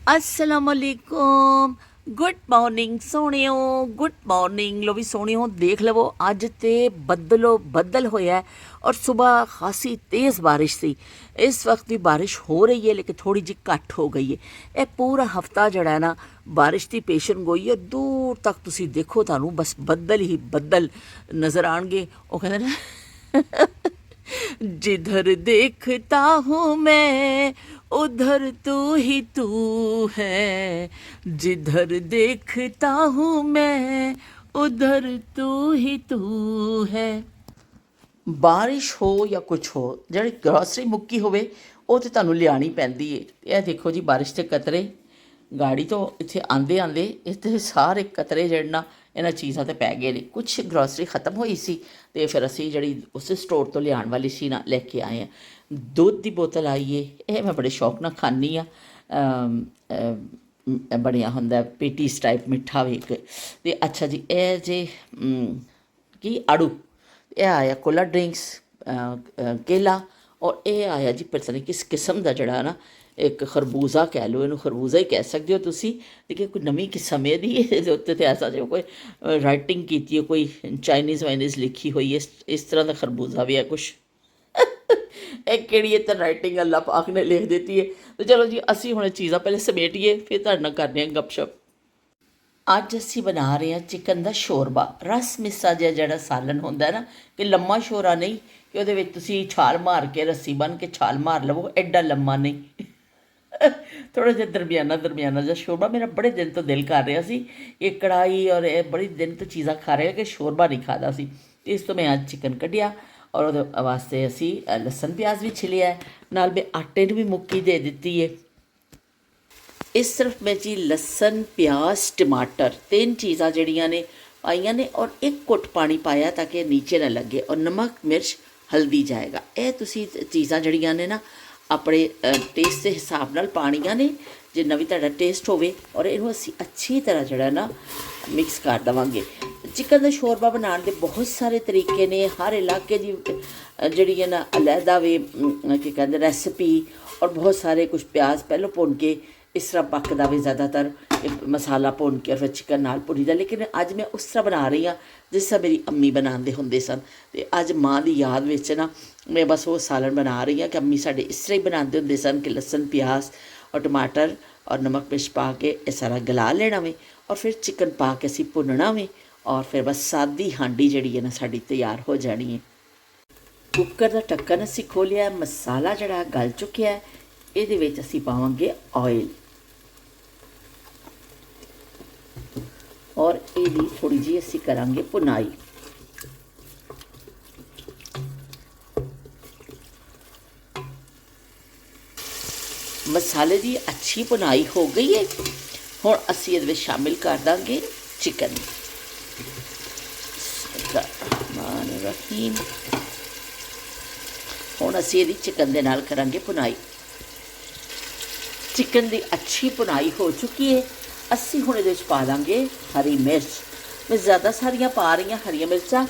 असलामुअलैकुम good morning सोहणियो good morning लो भी सोहणियो देख लवो अज ते बदलो बदल होया है और सुबह खासी तेज़ बारिश थी। इस वक्त भी बारिश हो रही है लेकिन थोड़ी जी घट हो गई है। ये पूरा हफ्ता जड़ा है ना बारिश की पेशन गोई है। दूर तक तुसी देखो थानू बस बदल ही बदल नज़र आएंगे। वो कहते ना जिधर देखता हूँ मैं उधर तू है, जिधर देखता हूँ मैं उधर तू है। बारिश हो या कुछ हो ਜਿਹੜੀ ਗਰੋਸਰੀ ਮੁੱਕੀ ਹੋਵੇ ਉਹ ਤੇ ਤੁਹਾਨੂੰ ਲਿਆਣੀ ਪੈਂਦੀ ਏ। ਇਹ ਦੇਖੋ ਜੀ ਬਾਰਿਸ਼ ਦੇ ਕਤਰੇ ਗਾੜੀ ਤੋਂ ਇੱਥੇ ਆਂਦੇ ਆਂਦੇ ਇੱਥੇ ਸਾਰੇ ਕਤਰੇ ਜਿਹੜੇ ਨਾ ਇਹਨਾਂ ਚੀਜ਼ਾਂ ਤੇ ਪੈ ਗਏ ਨੇ। ਕੁਛ ਗਰੋਸਰੀ ਖਤਮ ਹੋਈ ਸੀ ਤੇ ਫਿਰ ਅਸੀਂ ਜਿਹੜੀ ਉਸ ਸਟੋਰ ਤੋਂ ਲਿਆਉਣ ਵਾਲੀ ਸੀ ਨਾ ਲੈ ਕੇ ਆਏ ਆ। ਦੁੱਧ ਦੀ ਬੋਤਲ ਆਈ ਏ, ਇਹ ਮੈਂ ਬੜੇ ਸ਼ੌਕ ਨਾਲ ਖਾਂਦੀ ਆ। ਬਣਿਆ ਹੁੰਦਾ ਪੇਟੀਸ ਟਾਈਪ ਮਿੱਠਾ ਵੀ ਇੱਕ। ਤੇ ਅੱਛਾ ਜੀ ਇਹ ਜੇ ਕੀ ਆੜੂ, ਇਹ ਆਇਆ ਕੋਲਾ ਡਰਿੰਕਸ, ਕੇਲਾ, ਔਰ ਇਹ ਆਇਆ ਜੀ ਪਤਾ ਨਹੀਂ ਕਿਸ ਕਿਸਮ ਦਾ ਜਿਹੜਾ ਨਾ ਇੱਕ ਖਰਬੂਜ਼ਾ ਕਹਿ ਲਓ, ਇਹਨੂੰ ਖਰਬੂਜ਼ਾ ਹੀ ਕਹਿ ਸਕਦੇ ਹੋ ਤੁਸੀਂ। ਲੇਕਿਨ ਕੋਈ ਨਵੀਂ ਕਿਸਮ ਇਹਦੀ ਇਹਦੇ ਉੱਤੇ ਤਾਂ ਐਸਾ ਜਿਵੇਂ ਕੋਈ ਰਾਈਟਿੰਗ ਕੀਤੀ ਹੈ, ਕੋਈ ਚਾਈਨੀਜ਼ ਵਾਈਨੀਜ਼ ਲਿਖੀ ਹੋਈ ਹੈ। ਇਸ ਤਰ੍ਹਾਂ ਦਾ ਖਰਬੂਜ਼ਾ ਵੀ ਹੈ ਕੁਛ। ਇਹ ਕਿਹੜੀ ਹੈ ਤਾਂ ਰਾਈਟਿੰਗ ਅੱਲਾ ਪਾਕ ਨੇ ਲਿਖ ਦਿੱਤੀ ਹੈ। ਤੇ ਚਲੋ ਜੀ ਅਸੀਂ ਹੁਣ ਚੀਜ਼ਾਂ ਪਹਿਲੇ ਸਮੇਟੀਏ ਫਿਰ ਤੁਹਾਡੇ ਨਾਲ ਕਰਦੇ ਹਾਂ ਗੱਪਸ਼ਪ। ਅੱਜ ਅਸੀਂ ਬਣਾ ਰਹੇ ਹਾਂ ਚਿਕਨ ਦਾ ਸ਼ੋਰਬਾ। ਰਸ ਮਿੱਸਾ ਜਿਹਾ ਜਿਹੜਾ ਸਾਲਨ ਹੁੰਦਾ ਨਾ, ਕਿ ਲੰਮਾ ਸ਼ੋਰਾ ਨਹੀਂ ਕਿ ਉਹਦੇ ਵਿੱਚ ਤੁਸੀਂ ਛਾਲ ਮਾਰ ਕੇ ਰੱਸੀ ਬੰਨ੍ਹ ਕੇ ਛਾਲ ਮਾਰ ਲਵੋ, ਐਡਾ ਲੰਮਾ ਨਹੀਂ, ਥੋੜ੍ਹਾ ਜਿਹਾ ਦਰਮਿਆਨਾ ਜਿਹਾ ਸ਼ੋਰਬਾ। ਮੇਰਾ ਬੜੇ ਦਿਨ ਤੋਂ ਦਿਲ ਕਰ ਰਿਹਾ ਸੀ ਇਹ ਕੜਾਹੀ ਔਰ ਇਹ ਬੜੀ ਦਿਨ ਤੋਂ ਚੀਜ਼ਾਂ ਖਾ ਰਿਹਾ ਕਿ ਸ਼ੋਰਬਾ ਨਹੀਂ ਖਾਦਾ ਸੀ। ਇਸ ਤੋਂ ਮੈਂ ਅੱਜ ਚਿਕਨ ਕੱਢਿਆ ਔਰ ਉਹਦੇ ਵਾਸਤੇ ਅਸੀਂ ਲਸਣ ਪਿਆਜ਼ ਵੀ ਛਿਲਿਆ, ਨਾਲ ਮੈਂ ਆਟੇ ਨੂੰ ਵੀ ਮੁੱਕੀ ਦੇ ਦਿੱਤੀ ਹੈ। ਇਸ ਸਿਰਫ ਮੈਂ ਜੀ ਲਸਣ ਪਿਆਜ਼ ਟਮਾਟਰ ਤਿੰਨ ਚੀਜ਼ਾਂ ਜਿਹੜੀਆਂ ਨੇ ਪਾਈਆਂ ਨੇ ਔਰ ਇੱਕ ਘੁੱਟ ਪਾਣੀ ਪਾਇਆ ਤਾਂ ਕਿ ਨੀਚੇ ਨਾ ਲੱਗੇ, ਔਰ ਨਮਕ ਮਿਰਚ ਹਲਦੀ ਜਾਏਗਾ। ਇਹ ਤੁਸੀਂ ਚੀਜ਼ਾਂ ਜਿਹੜੀਆਂ ਨੇ ਨਾ ਆਪਣੇ ਟੇਸਟ ਦੇ ਹਿਸਾਬ ਨਾਲ ਪਾਣੀਆਂ ਨੇ, ਜਿੰਨਾ ਵੀ ਤੁਹਾਡਾ ਟੇਸਟ ਹੋਵੇ। ਔਰ ਇਹਨੂੰ ਅਸੀਂ ਅੱਛੀ ਤਰ੍ਹਾਂ ਜਿਹੜਾ ਨਾ ਮਿਕਸ ਕਰ ਦੇਵਾਂਗੇ। ਚਿਕਨ ਦਾ ਸ਼ੋਰਬਾ ਬਣਾਉਣ ਦੇ ਬਹੁਤ ਸਾਰੇ ਤਰੀਕੇ ਨੇ, ਹਰ ਇਲਾਕੇ ਦੀ ਜਿਹੜੀ ਹੈ ਨਾ ਅਲੱਗਾ ਵੀ ਕੀ ਕਹਿੰਦੇ ਰੈਸਪੀ, ਔਰ ਬਹੁਤ ਸਾਰੇ ਕੁਛ ਪਿਆਜ਼ ਪਹਿਲਾਂ ਭੁੰਨ ਕੇ ਇਸ ਤਰ੍ਹਾਂ ਪੱਕਦਾ ਵੀ ਜ਼ਿਆਦਾਤਰ ਮਸਾਲਾ ਭੁੰਨ ਕੇ ਫਿਰ ਚਿਕਨ ਨਾਲ ਭੁੰਨੀ ਦਾ। ਲੇਕਿਨ ਅੱਜ ਮੈਂ ਉਸ ਤਰ੍ਹਾਂ ਬਣਾ ਰਹੀ ਹਾਂ ਜਿਸ ਤਰ੍ਹਾਂ ਮੇਰੀ ਅੰਮੀ ਬਣਾਉਂਦੇ ਹੁੰਦੇ ਸਨ। ਅਤੇ ਅੱਜ ਮਾਂ ਦੀ ਯਾਦ ਵਿੱਚ ਨਾ ਮੈਂ ਬਸ ਉਹ ਸਾਲਨ ਬਣਾ ਰਹੀ ਹਾਂ ਕਿ ਅੰਮੀ ਸਾਡੇ ਇਸ ਤਰ੍ਹਾਂ ਹੀ ਬਣਾਉਂਦੇ ਹੁੰਦੇ ਸਨ ਕਿ ਲਸਣ ਪਿਆਜ਼ ਔਰ ਟਮਾਟਰ ਔਰ ਨਮਕ ਮਿਰਚ ਪਾ ਕੇ ਇਹ ਸਾਰਾ ਗਲਾ ਲੈਣਾ ਵੇ, ਔਰ ਫਿਰ ਚਿਕਨ ਪਾ ਕੇ ਅਸੀਂ ਭੁੰਨਣਾ ਵੇ, ਔਰ ਫਿਰ ਬਸ ਸਾਦੀ ਹਾਂਡੀ ਜਿਹੜੀ ਹੈ ਨਾ ਸਾਡੀ ਤਿਆਰ ਹੋ ਜਾਣੀ ਹੈ। ਕੁੱਕਰ ਦਾ ਢੱਕਣ ਅਸੀਂ ਖੋਲ੍ਹਿਆ, ਮਸਾਲਾ ਜਿਹੜਾ ਗਲ ਚੁੱਕਿਆ। ਇਹਦੇ ਵਿੱਚ ਅਸੀਂ ਪਾਵਾਂਗੇ ਆਇਲ, ਔਰ ਇਹਦੀ ਥੋੜੀ ਜਿਹੀ ਅਸੀਂ ਕਰਾਂਗੇ ਭੁਨਾਈ। ਮਸਾਲੇ ਦੀ ਅੱਛੀ ਭੁਨਾਈ ਹੋ ਗਈ ਹੈ। ਹੁਣ ਅਸੀਂ ਇਹਦੇ ਵਿੱਚ ਸ਼ਾਮਿਲ ਕਰ ਦਾਂਗੇ ਚਿਕਨ। ਰਹਿਮਾਨ ਰਹੀਮ। ਹੁਣ ਅਸੀਂ ਇਹਦੀ ਚਿਕਨ ਦੇ ਨਾਲ ਕਰਾਂਗੇ ਭੁਨਾਈ। ਚਿਕਨ ਦੀ ਅੱਛੀ ਭੁਨਾਈ ਹੋ ਚੁੱਕੀ ਹੈ। ਅਸੀਂ ਹੁਣ ਇਹਦੇ ਵਿੱਚ ਪਾ ਦਾਂਗੇ ਹਰੀ ਮਿਰਚ। ਮੈਂ ਜ਼ਿਆਦਾ ਸਾਰੀਆਂ ਪਾ ਰਹੀ ਹਾਂ ਹਰੀਆਂ ਮਿਰਚਾਂ,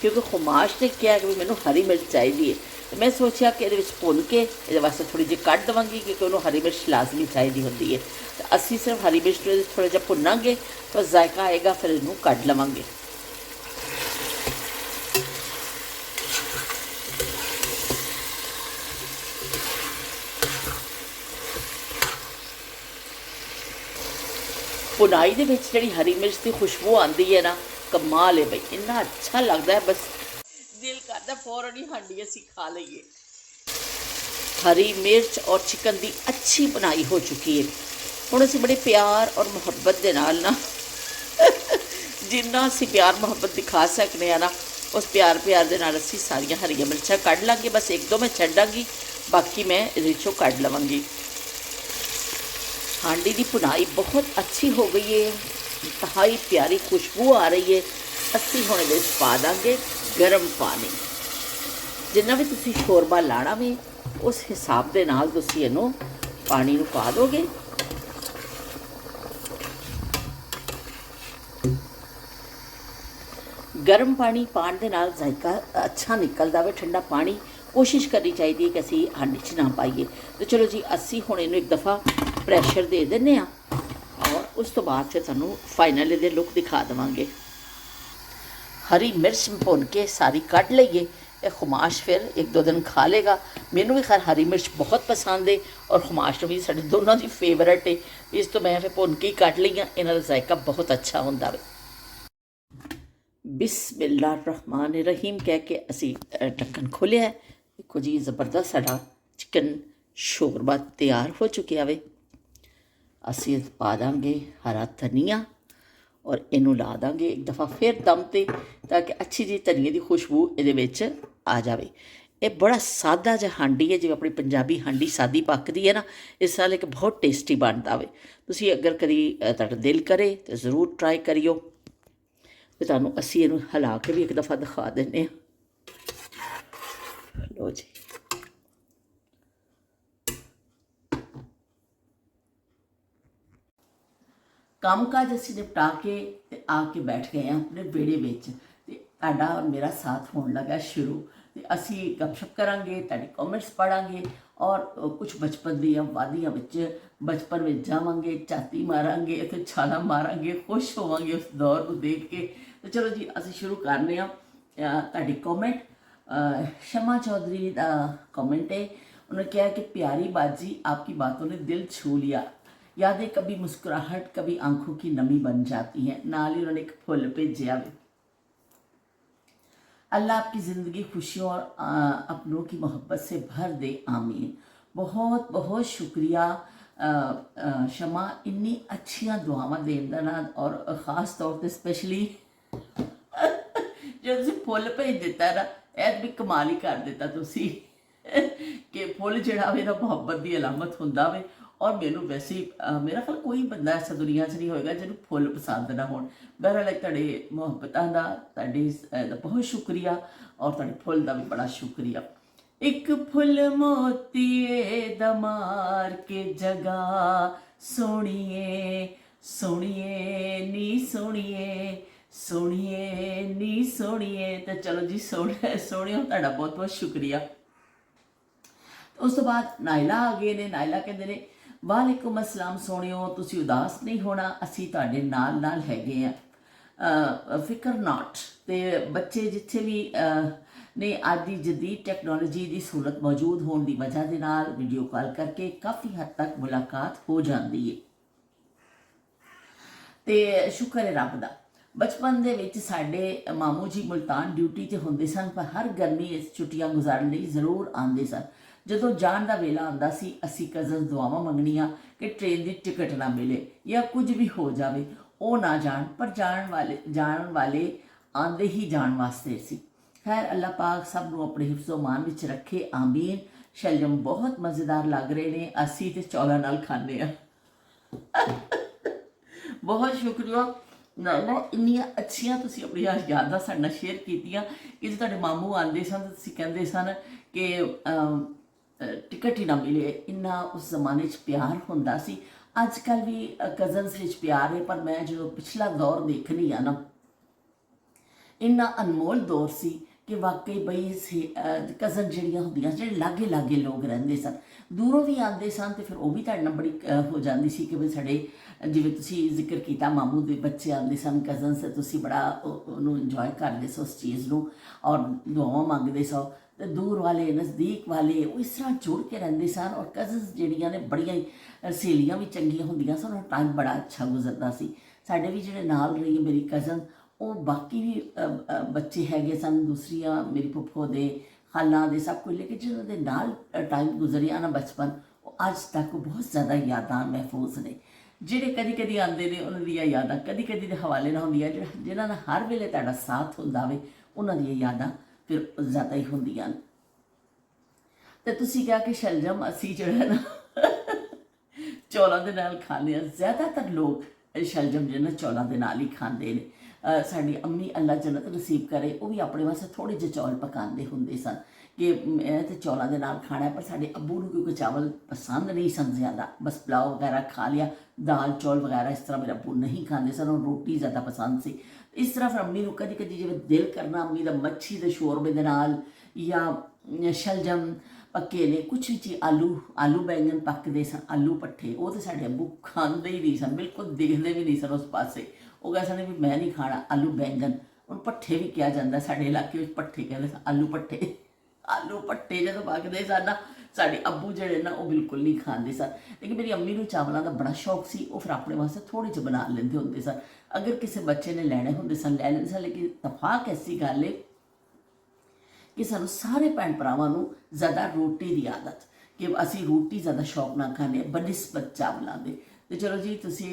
ਕਿਉਂਕਿ ਖੁਮਾਸ਼ ਨੇ ਕਿਹਾ ਕਿ ਵੀ ਮੈਨੂੰ ਹਰੀ ਮਿਰਚ ਚਾਹੀਦੀ ਹੈ। ਅਤੇ ਮੈਂ ਸੋਚਿਆ ਕਿ ਇਹਦੇ ਵਿੱਚ ਭੁੰਨ ਕੇ ਇਹਦੇ ਵਾਸਤੇ ਥੋੜ੍ਹੀ ਜਿਹੀ ਕੱਢ ਦੇਵਾਂਗੀ, ਕਿਉਂਕਿ ਉਹਨੂੰ ਹਰੀ ਮਿਰਚ ਲਾਜ਼ਮੀ ਚਾਹੀਦੀ ਹੁੰਦੀ ਹੈ। ਤਾਂ ਅਸੀਂ ਸਿਰਫ ਹਰੀ ਮਿਰਚ ਨੂੰ ਥੋੜ੍ਹਾ ਜਿਹਾ ਭੁੰਨਾਂਗੇ ਤਾਂ ਜ਼ਾਇਕਾ ਆਏਗਾ, ਫਿਰ ਇਹਨੂੰ ਕੱਢ ਲਵਾਂਗੇ। ਭੁਨਾਈ ਦੇ ਵਿੱਚ ਜਿਹੜੀ ਹਰੀ ਮਿਰਚ ਦੀ ਖੁਸ਼ਬੂ ਆਉਂਦੀ ਹੈ ਨਾ, ਕਮਾਲ ਹੈ ਬਈ, ਇੰਨਾ ਅੱਛਾ ਲੱਗਦਾ ਹੈ, ਬਸ ਦਿਲ ਕਰਦਾ ਫੌਰਨ ਹੀ ਹਾਂਡੀ ਅਸੀਂ ਖਾ ਲਈਏ। ਹਰੀ ਮਿਰਚ ਔਰ ਚਿਕਨ ਦੀ ਅੱਛੀ ਭੁਨਾਈ ਹੋ ਚੁੱਕੀ ਹੈ। ਹੁਣ ਅਸੀਂ ਬੜੇ ਪਿਆਰ ਔਰ ਮੁਹੱਬਤ ਦੇ ਨਾਲ ਨਾ ਜਿੰਨਾ ਅਸੀਂ ਪਿਆਰ ਮੁਹੱਬਤ ਦਿਖਾ ਸਕਦੇ ਹਾਂ ਨਾ, ਉਸ ਪਿਆਰ ਦੇ ਨਾਲ ਅਸੀਂ ਸਾਰੀਆਂ ਹਰੀਆਂ ਮਿਰਚਾਂ ਕੱਢ ਲਾਂਗੇ। ਬਸ ਇੱਕ ਦੋ ਮੈਂ ਛੱਡਾਂਗੀ, ਬਾਕੀ ਮੈਂ ਇਹਦੇ ਵਿੱਚੋਂ ਕੱਢ ਲਵਾਂਗੀ। ਹਾਂਡੀ ਦੀ ਭੁਨਾਈ ਬਹੁਤ ਅੱਛੀ ਹੋ ਗਈ ਹੈ, ਇੰਤਹਾਈ ਪਿਆਰੀ ਖੁਸ਼ਬੂ ਆ ਰਹੀ ਹੈ। ਅਸੀਂ ਹੁਣ ਇਹਦੇ ਵਿੱਚ ਪਾ ਦਾਂਗੇ ਗਰਮ ਪਾਣੀ। ਜਿੰਨਾ ਵੀ ਤੁਸੀਂ ਸ਼ੋਰਬਾ ਲਾਣਾ ਵੀ ਉਸ ਹਿਸਾਬ ਦੇ ਨਾਲ ਤੁਸੀਂ ਇਹਨੂੰ ਪਾਣੀ ਨੂੰ ਪਾ ਦੋਗੇ। ਗਰਮ ਪਾਣੀ ਪਾਉਣ ਦੇ ਨਾਲ ਜ਼ਾਇਕਾ ਅੱਛਾ ਨਿਕਲਦਾ ਵੇ। ਠੰਡਾ ਪਾਣੀ ਕੋਸ਼ਿਸ਼ ਕਰਨੀ ਚਾਹੀਦੀ ਹੈ ਕਿ ਅਸੀਂ ਹਾਂਡੀ 'ਚ ਨਾ ਪਾਈਏ। ਤਾਂ ਚਲੋ ਜੀ ਅਸੀਂ ਹੁਣ ਇਹਨੂੰ ਇੱਕ ਦਫਾ ਪ੍ਰੈਸ਼ਰ ਦੇ ਦਿੰਦੇ ਹਾਂ ਔਰ ਉਸ ਤੋਂ ਬਾਅਦ ਫਿਰ ਤੁਹਾਨੂੰ ਫਾਈਨਲ ਇਹਦੇ ਲੁੱਕ ਦਿਖਾ ਦੇਵਾਂਗੇ। ਹਰੀ ਮਿਰਚ ਭੁੰਨ ਕੇ ਸਾਰੀ ਕੱਢ ਲਈਏ। ਇਹ ਖੁਮਾਸ਼ ਫਿਰ 1-2 ਦਿਨ ਖਾ ਲੇਗਾ। ਮੈਨੂੰ ਵੀ ਖੈਰ ਹਰੀ ਮਿਰਚ ਬਹੁਤ ਪਸੰਦ ਹੈ ਔਰ ਖੁਮਾਸ਼ ਨੂੰ ਵੀ ਸਾਡੇ ਦੋਨਾਂ ਦੀ ਫੇਵਰਟ ਹੈ। ਇਸ ਤੋਂ ਮੈਂ ਫਿਰ ਭੁੰਨ ਕੇ ਹੀ ਕੱਢ ਲਈਆਂ। ਇਹਨਾਂ ਦਾ ਜ਼ਾਇਕਾ ਬਹੁਤ ਅੱਛਾ ਹੁੰਦਾ ਵੇ। ਬਿਸਮਿਲ੍ਲਾਹਿਰ ਰਹਿਮਾਨਿਰ ਰਹੀਮ ਕਹਿ ਕੇ ਅਸੀਂ ਢੱਕਣ ਖੋਲ੍ਹਿਆ। ਦੇਖੋ ਜੀ ਜ਼ਬਰਦਸਤ ਸਾਡਾ ਚਿਕਨ ਸ਼ੋਰਬਾ ਤਿਆਰ ਹੋ ਚੁੱਕਿਆ ਵੇ। ਅਸੀਂ ਪਾ ਦਾਂਗੇ ਹਰਾ ਧਨੀਆ ਔਰ ਇਹਨੂੰ ਲਾ ਦਾਂਗੇ ਇੱਕ ਦਫਾ ਫਿਰ ਦਮ 'ਤੇ ਤਾਂ ਕਿ ਅੱਛੀ ਜਿਹੀ ਧਨੀਏ ਦੀ ਖੁਸ਼ਬੂ ਇਹਦੇ ਵਿੱਚ ਆ ਜਾਵੇ। ਇਹ ਬੜਾ ਸਾਦਾ ਜਿਹਾ ਹਾਂਡੀ ਹੈ, ਜਿਵੇਂ ਆਪਣੀ ਪੰਜਾਬੀ ਹਾਂਡੀ ਸਾਦੀ ਪੱਕਦੀ ਹੈ ਨਾ, ਇਸ ਨਾਲ ਇੱਕ ਬਹੁਤ ਟੇਸਟੀ ਬਣਦਾ ਵੇ। ਤੁਸੀਂ ਅਗਰ ਕਦੀ ਤੁਹਾਡਾ ਦਿਲ ਕਰੇ ਤਾਂ ਜ਼ਰੂਰ ਟਰਾਈ ਕਰਿਓ। ਅਤੇ ਤੁਹਾਨੂੰ ਅਸੀਂ ਇਹਨੂੰ ਹਿਲਾ ਕੇ ਵੀ ਇੱਕ ਦਫਾ ਦਿਖਾ ਦਿੰਦੇ ਹਾਂ। ਲਓ ਜੀ, ਕੰਮ ਕਾਜ ਅਸੀਂ ਨਿਪਟਾ ਕੇ ਤੇ ਆ ਕੇ ਬੈਠ ਗਏ ਹਾਂ ਆਪਣੇ ਵਿਹੜੇ ਵਿੱਚ। ਅਤੇ ਤੁਹਾਡਾ ਔਰ ਮੇਰਾ ਸਾਥ ਹੋਣ ਲੱਗਾ ਸ਼ੁਰੂ। ਅਤੇ ਅਸੀਂ ਗੱਪਸ਼ਪ ਕਰਾਂਗੇ, ਤੁਹਾਡੇ ਕਮੈਂਟਸ ਪੜ੍ਹਾਂਗੇ ਔਰ ਕੁਛ ਬਚਪਨ ਦੀਆਂ ਵਾਦੀਆਂ ਵਿੱਚ ਬਚਪਨ ਵਿੱਚ ਜਾਵਾਂਗੇ, ਝਾਤੀ ਮਾਰਾਂਗੇ ਅਤੇ ਛਾਲਾਂ ਮਾਰਾਂਗੇ, ਖੁਸ਼ ਹੋਵਾਂਗੇ ਉਸ ਦੌਰ ਨੂੰ ਦੇਖ ਕੇ। ਤਾਂ ਚਲੋ ਜੀ ਅਸੀਂ ਸ਼ੁਰੂ ਕਰਨੇ ਹਾਂ। ਤੁਹਾਡੀ ਕਮੈਂਟ ਸ਼ਮਾ ਚੌਧਰੀ ਦਾ ਕਮੈਂਟ ਹੈ। ਉਹਨੇ ਕਿਹਾ ਕਿ ਪਿਆਰੀ बाजी आपकी बातों ने दिल छू लिया, यादें कभी मुस्कुराहट कभी आंखों की नमी बन जाती हैं। नाल ही उन्होंने एक फुल भेजा वे। अल्लाह आपकी ज़िंदगी खुशियों और अपनों की मोहब्बत से भर दे, आमीन। बहुत बहुत शुक्रिया शमा, इन्नी अच्छियां दुआवां देण दा ना, और ख़ास तौर पर स्पैशली जो तुसीं फुल भेज दिता ना, ਇਹ भी कमाल ही कर दिता तुसीं कि फुल जिहड़ा वे मुहब्बत की अलामत हुंदा वे। और मैनू वैसे मेरा ख्याल कोई बंदा ऐसा दुनिया 'ਚ नहीं होएगा जिन्होंने फुल पसंद ना हो। बहरहाल तुहाडे मुहब्बतां दा तुहाडी बहुत शुक्रिया और तुहाडे फुल का भी बड़ा शुक्रिया। एक फुल मोतीए दा मार के जगा, सोहणीए सोहणीए नी सोहणीए, सोहणीए नी सोहणीए। तो चलो जी सोहणियो तुहाडा बहुत बहुत शुक्रिया। उस तो बाद नायला आ गए ने। नायला कहते हैं वालेकुम अस्सलाम सोहणियो, तुसी उदास नहीं होना, असी तुहाडे नाल नाल हैगे आ, फिकर नॉट। ते बच्चे जिथे भी ने अज की जदीद टैक्नोलॉजी की सहूलत मौजूद होने की वजह के नाल वीडियो कॉल करके काफ़ी हद तक मुलाकात हो जाती है। तो शुक्र है रब दा। बचपन दे विच साडे मामू जी मुल्तान ड्यूटी ते हुंदे सन, पर हर गर्मी छुट्टियां गुजारन लई जरूर आंदे सन। ਜਦੋਂ ਜਾਣ ਦਾ ਵੇਲਾ ਆਉਂਦਾ ਸੀ, ਅਸੀਂ ਕਜ਼ਨ ਦੁਆਵਾਂ ਮੰਗਣੀਆਂ ਕਿ ਟ੍ਰੇਨ ਦੀ ਟਿਕਟ ਨਾ ਮਿਲੇ ਜਾਂ ਕੁਝ ਵੀ ਹੋ ਜਾਵੇ, ਉਹ ਨਾ ਜਾਣ, ਪਰ ਜਾਣ ਵਾਲੇ ਆਂਦੇ ਹੀ ਜਾਣ ਵਾਸਤੇ ਸੀ। ਖੈਰ ਅੱਲਾਹ ਪਾਕ ਸਭ ਨੂੰ ਆਪਣੇ ਹਿਫਜ਼ੋ ਮਾਨ ਵਿੱਚ ਰੱਖੇ, ਆਮੀਨ। ਸ਼ਲਜਮ ਬਹੁਤ ਮਜ਼ੇਦਾਰ ਲੱਗ ਰਹੇ ਨੇ, ਅਸੀਂ ਤੇ ਚੌਲਾਂ ਨਾਲ ਖਾਂਦੇ ਆ। ਬਹੁਤ ਸ਼ੁਕਰੀਆ ਨਾ, ਇੰਨੀਆਂ ਅੱਛੀਆਂ ਤੁਸੀਂ ਆਪਣੀਆਂ ਯਾਦਾਂ ਸਾਡੇ ਨਾਲ ਸ਼ੇਅਰ ਕੀਤੀਆਂ ਕਿ ਜੇ ਤੁਹਾਡੇ ਮਾਮੂ ਆਉਂਦੇ ਸਨ ਤਾਂ ਤੁਸੀਂ ਕਹਿੰਦੇ ਸਨ ਕਿ टिकट ही ना मिले। इन्ना उस जमाने प्यार होंदा सी। अजकल भी कजन्स विच प्यार है, पर मैं जो पिछला दौर देखनी आ ना, इन्ना अनमोल दौर सी कि वाकई बई कजन जिहड़ियां हुंदियां जिहड़े लागे लागे लोग रहिंदे सन, दूरों भी आते सन, तो फिर वो भी तुहाडे नाल बड़ी हो जाती सी कि भी साडे जिवें तुसीं जिक्र किया मामू दे बच्चे आते सन कजन्स, तुसीं बड़ा उहनूं इंजॉय करदे सो उस चीज़ नूं और दुआवां मंगदे सो। तो दूर वाले नज़दीक वाले वो इस तरह जुड़ के रहंदे सन। और कजन्स जिहड़ियां ने बड़ियां सहेलियां भी चंगियां हुंदियां सन, और टाइम बड़ा अच्छा गुजरदा सी। साडे भी जिहड़े नाल रही मेरी कजन, वो बाकी भी बच्चे हैगे सन, दूसरियां मेरी फुफ्फो दे खालां दे सब कुछ, लेकिन जिन्हां दे नाल टाइम गुजरिया ना बचपन, वो अज तक बहुत ज़्यादा यादां महफूज ने। ਜਿਹੜੇ कदी कदी आते हैं उन्हों दी यादां कदी कदी के हवाले ना होंदियां, जिन्हां नाल हर वेले तुहाडा साथ हुंदा वे, उन्हां दी यादां फिर ज़्यादा ही होंदियां। तो तुसीं कहा कि शलजम असी जो है ना चौलों के नाल खाने, ज़्यादातर लोग शलजम जो है ना चौलों के नाल ही खाते हैं। साडी अम्मी अल्लाह जन्नत नसीब करे, वो भी अपने वास्ते थोड़े जे चौल पकाते होंदे सन कि मैं तो चौलों के नाल खाना है। पर साडे अब्बू नूं क्योंकि चावल पसंद नहीं सन ज़्यादा, बस पुलाव वगैरह खा लिया, दाल चौल वगैरह इस तरह मेरे अब्बू नहीं खाते सन, और रोटी ज़्यादा पसंद सी। इस तरह फिर अम्मी नूं कदी कदी जिवें दिल करना अम्मी दा मच्छी दे शोरबे दे नाल या शलजम, ਪੱਕੇ ਨੇ, ਕੁਛ ਵੀ ਚੀਜ਼ ਆਲੂ ਬੈਂਗਣ ਪੱਕਦੇ ਸਨ, ਆਲੂ ਭੱਠੇ, ਉਹ ਤਾਂ ਸਾਡੇ ਅੱਬੂ ਖਾਂਦੇ ਹੀ ਨਹੀਂ ਸਨ, ਬਿਲਕੁਲ ਦੇਖਦੇ ਵੀ ਨਹੀਂ ਸਨ ਉਸ ਪਾਸੇ। ਉਹ ਕਹਿੰਦੇ ਸਨ ਵੀ ਮੈਂ ਨਹੀਂ ਖਾਣਾ ਆਲੂ ਬੈਂਗਣ। ਹੁਣ ਭੱਠੇ ਵੀ ਕਿਹਾ ਜਾਂਦਾ, ਸਾਡੇ ਇਲਾਕੇ ਵਿੱਚ ਭੱਠੇ ਕਹਿੰਦੇ ਸਨ, ਆਲੂ ਭੱਠੇ। ਆਲੂ ਭੱਠੇ ਜਦੋਂ ਪੱਕਦੇ ਸਨ ਨਾ, ਸਾਡੇ ਅੱਬੂ ਜਿਹੜੇ ਨਾ ਉਹ ਬਿਲਕੁਲ ਨਹੀਂ ਖਾਂਦੇ ਸਨ। ਲੇਕਿਨ ਮੇਰੀ ਅੰਮੀ ਨੂੰ ਚਾਵਲਾਂ ਦਾ ਬੜਾ ਸ਼ੌਕ ਸੀ, ਉਹ ਫਿਰ ਆਪਣੇ ਵਾਸਤੇ ਥੋੜ੍ਹੇ ਜਿਹੇ ਬਣਾ ਲੈਂਦੇ ਹੁੰਦੇ ਸਨ। ਅਗਰ ਕਿਸੇ ਬੱਚੇ ਨੇ ਲੈਣੇ ਹੁੰਦੇ ਸਨ ਲੈ ਲੈਂਦੇ ਸਨ। ਲੇਕਿਨ ਤਫਾਕ ਐਸੀ ਗੱਲ ਹੈ ਕਿ ਸਾਨੂੰ ਸਾਰੇ ਭੈਣ ਭਰਾਵਾਂ ਨੂੰ ਜ਼ਿਆਦਾ ਰੋਟੀ ਦੀ ਆਦਤ, ਕਿ ਅਸੀਂ ਰੋਟੀ ਜ਼ਿਆਦਾ ਸ਼ੌਕ ਨਾਲ ਖਾਂਦੇ ਹਾਂ ਬਨਿਸਬਤ ਚਾਵਲਾਂ ਦੇ। ਤੇ ਚਲੋ ਜੀ, ਤੁਸੀਂ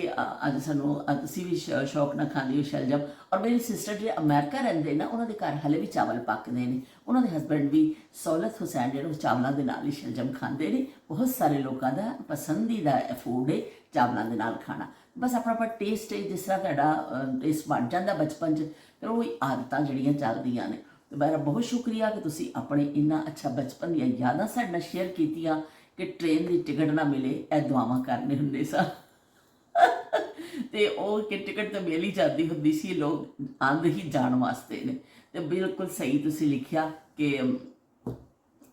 ਅੱਜ ਸਾਨੂੰ ਤੁਸੀਂ ਵੀ ਸ਼ੌਕ ਨਾਲ ਖਾਂਦੇ ਹੋ ਸ਼ਲਜਮ। ਔਰ ਮੇਰੀ ਸਿਸਟਰ ਜਿਹੜੇ ਅਮਰੀਕਾ ਰਹਿੰਦੇ ਨਾ, ਉਹਨਾਂ ਦੇ ਘਰ ਹਲੇ ਵੀ ਚਾਵਲ ਪੱਕਦੇ ਨੇ। ਉਹਨਾਂ ਦੇ ਹਸਬੈਂਡ ਵੀ ਸੌਲਤ ਹੁਸੈਨ ਜਿਹੜੇ ਉਹ ਚਾਵਲਾਂ ਦੇ ਨਾਲ ਹੀ ਸ਼ਲਜਮ ਖਾਂਦੇ ਨੇ। ਬਹੁਤ ਸਾਰੇ ਲੋਕਾਂ ਦਾ ਪਸੰਦੀਦਾ ਫੂਡ ਹੈ ਚਾਵਲਾਂ ਦੇ ਨਾਲ ਖਾਣਾ। ਬਸ ਆਪਣਾ ਆਪਣਾ ਟੇਸਟ ਹੈ, ਜਿਸ ਤਰ੍ਹਾਂ ਤੁਹਾਡਾ ਟੇਸਟ ਬਣ ਜਾਂਦਾ ਬਚਪਨ 'ਚ, ਫਿਰ ਉਹ ਆਦਤਾਂ ਜਿਹੜੀਆਂ ਚੱਲਦੀਆਂ ਨੇ। ਤੇ ਮੇਰਾ ਬਹੁਤ ਸ਼ੁਕਰੀਆ ਕਿ ਤੁਸੀਂ ਆਪਣੇ ਇੰਨਾ ਅੱਛਾ ਬਚਪਨ ਦੀਆਂ ਯਾਦਾਂ ਸਾਡੇ ਨਾਲ ਸ਼ੇਅਰ ਕੀਤੀਆਂ। ਕਿ ਟ੍ਰੇਨ ਦੀ ਟਿਕਟ ਨਾ ਮਿਲੇ, ਇਹ ਦੁਆਵਾਂ ਕਰਨੇ ਹੁੰਦੇ ਸਨ। ਤੇ ਉਹ ਕਿ ਟਿਕਟ ਤਾਂ ਮਿਲ ਹੀ ਜਾਂਦੀ ਹੁੰਦੀ ਸੀ, ਲੋਕ ਆਂਦੇ ਹੀ ਜਾਣ ਵਾਸਤੇ ਨੇ। ਤੇ ਬਿਲਕੁਲ ਸਹੀ ਤੁਸੀਂ ਲਿਖਿਆ ਕਿ